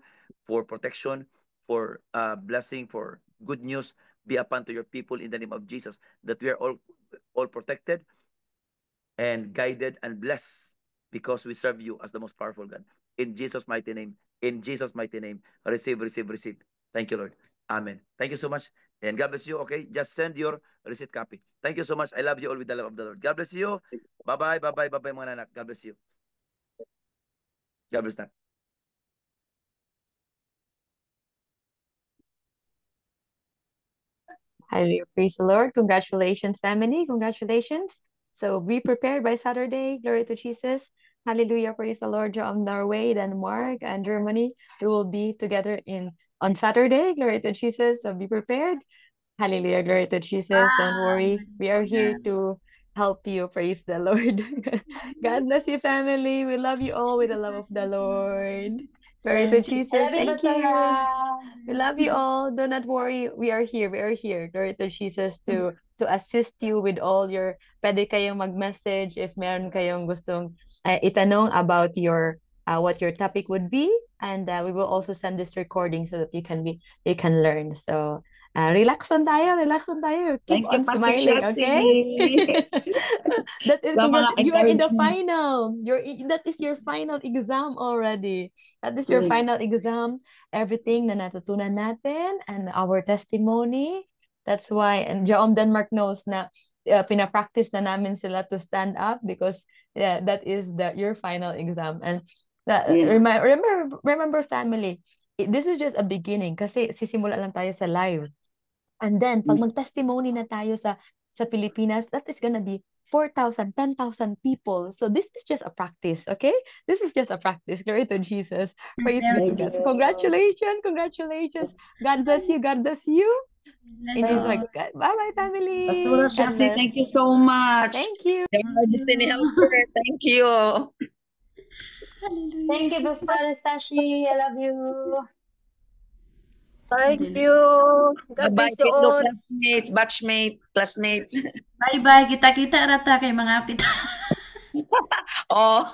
for protection, for blessing, for good news be upon to your people in the name of Jesus. That we are all protected and guided and blessed because we serve you as the most powerful God. In Jesus' mighty name. In Jesus' mighty name. Receive, receive, receive. Thank you, Lord. Amen. Thank you so much. And God bless you. Okay. Just send your receipt copy. Thank you so much. I love you all with the love of the Lord. God bless you. Bye-bye. Bye-bye. Bye-bye mga anak. God bless you. God bless na. Hallelujah. Praise the Lord. Congratulations, family. Congratulations. So be prepared by Saturday. Glory to Jesus. Hallelujah. Praise the Lord. From Norway, Denmark, and Germany. We will be together in on Saturday. Glory to Jesus. So be prepared. Hallelujah. Glory to Jesus. Don't worry. We are here to help you. Praise the Lord. God bless you, family. We love you all with the love of the Lord. Glory to Thank you. Jesus. I love you, Thank you. Pastora. We love you all. Do not worry. We are here. We are here. Glory to Jesus to assist you with all your pwede kayong mag-message if meron kayong gustong itanong about your what your topic would be, and we will also send this recording so that you can learn. So relax lang tayo, relax lang tayo. Keep Thank you, on Pastor smiling, okay? Chelsea. That is Sa mga you are in the encouragement. final. That is your final exam already. That is your Mm. final exam. Everything na natutunan natin and our testimony. That's why, and Jaom Denmark knows na pinapractice na namin sila to stand up because that is your final exam. And Yes. remember family, this is just a beginning kasi sisimula lang tayo sa live. And then, pag mag-testimony na tayo sa Pilipinas, that is gonna be 4,000, 10,000 people. So this is just a practice, okay? This is just a practice. Glory to Jesus. Praise be to Thank God. So you. congratulations, congratulations. God bless you, God bless you. In Jesus' Thank name. Bye-bye, Pastora family. God Chelsea, bless. thank you so much. Thank you. You're our destiny helper. Thank you. thank Hallelujah. you, Pastora Sashi. I love you. Thank Hallelujah. you. God Bye-bye, bless you fellow all. classmates, batchmate, classmates. Bye-bye. Kita-kita rata kay mga apit. Oh,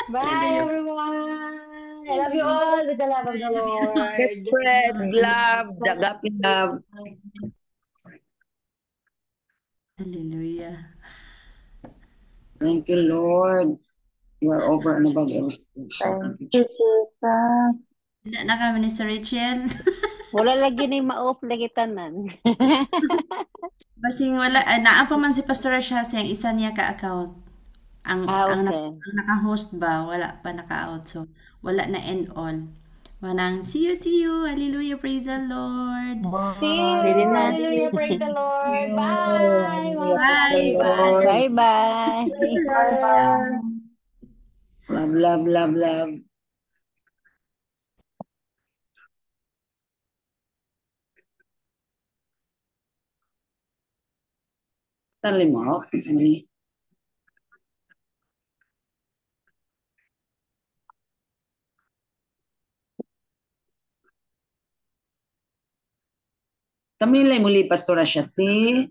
Bye, Hallelujah. everyone. I love you Hallelujah. all with the love of I the love you all. let's Lord. spread Hallelujah. love, the agape love. Hallelujah. Thank you, Lord. You are over and above our situation. Thank Thank you, you, Jesus. Jesus. Hindi na kami ni Sir Rachel. Wala lagi ni ma-off lagi tanan. Basing wala, naa pa man si Pastor siya sa isa niya ka-account. Okay. Ang naka-host ba, wala pa naka-out. So, wala na end all. Manang, see you. Hallelujah, praise the Lord. See you. Pwede na. Hallelujah. Praise the Lord. Bye, Hallelujah, mga praise the Bye, kapatid. bye. Lord. Bye-bye. Later. Love, love, love, love. Saan mo? Saan Kami lay muli, Pastora siya si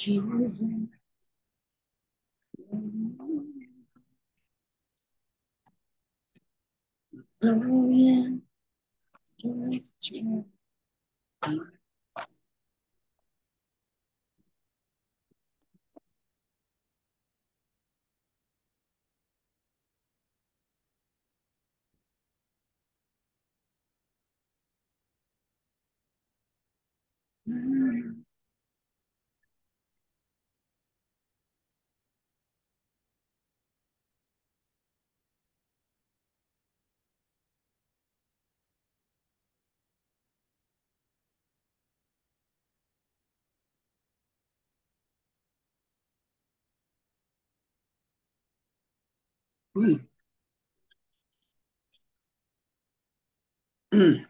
Jesus. Gloria. Mm. Mm.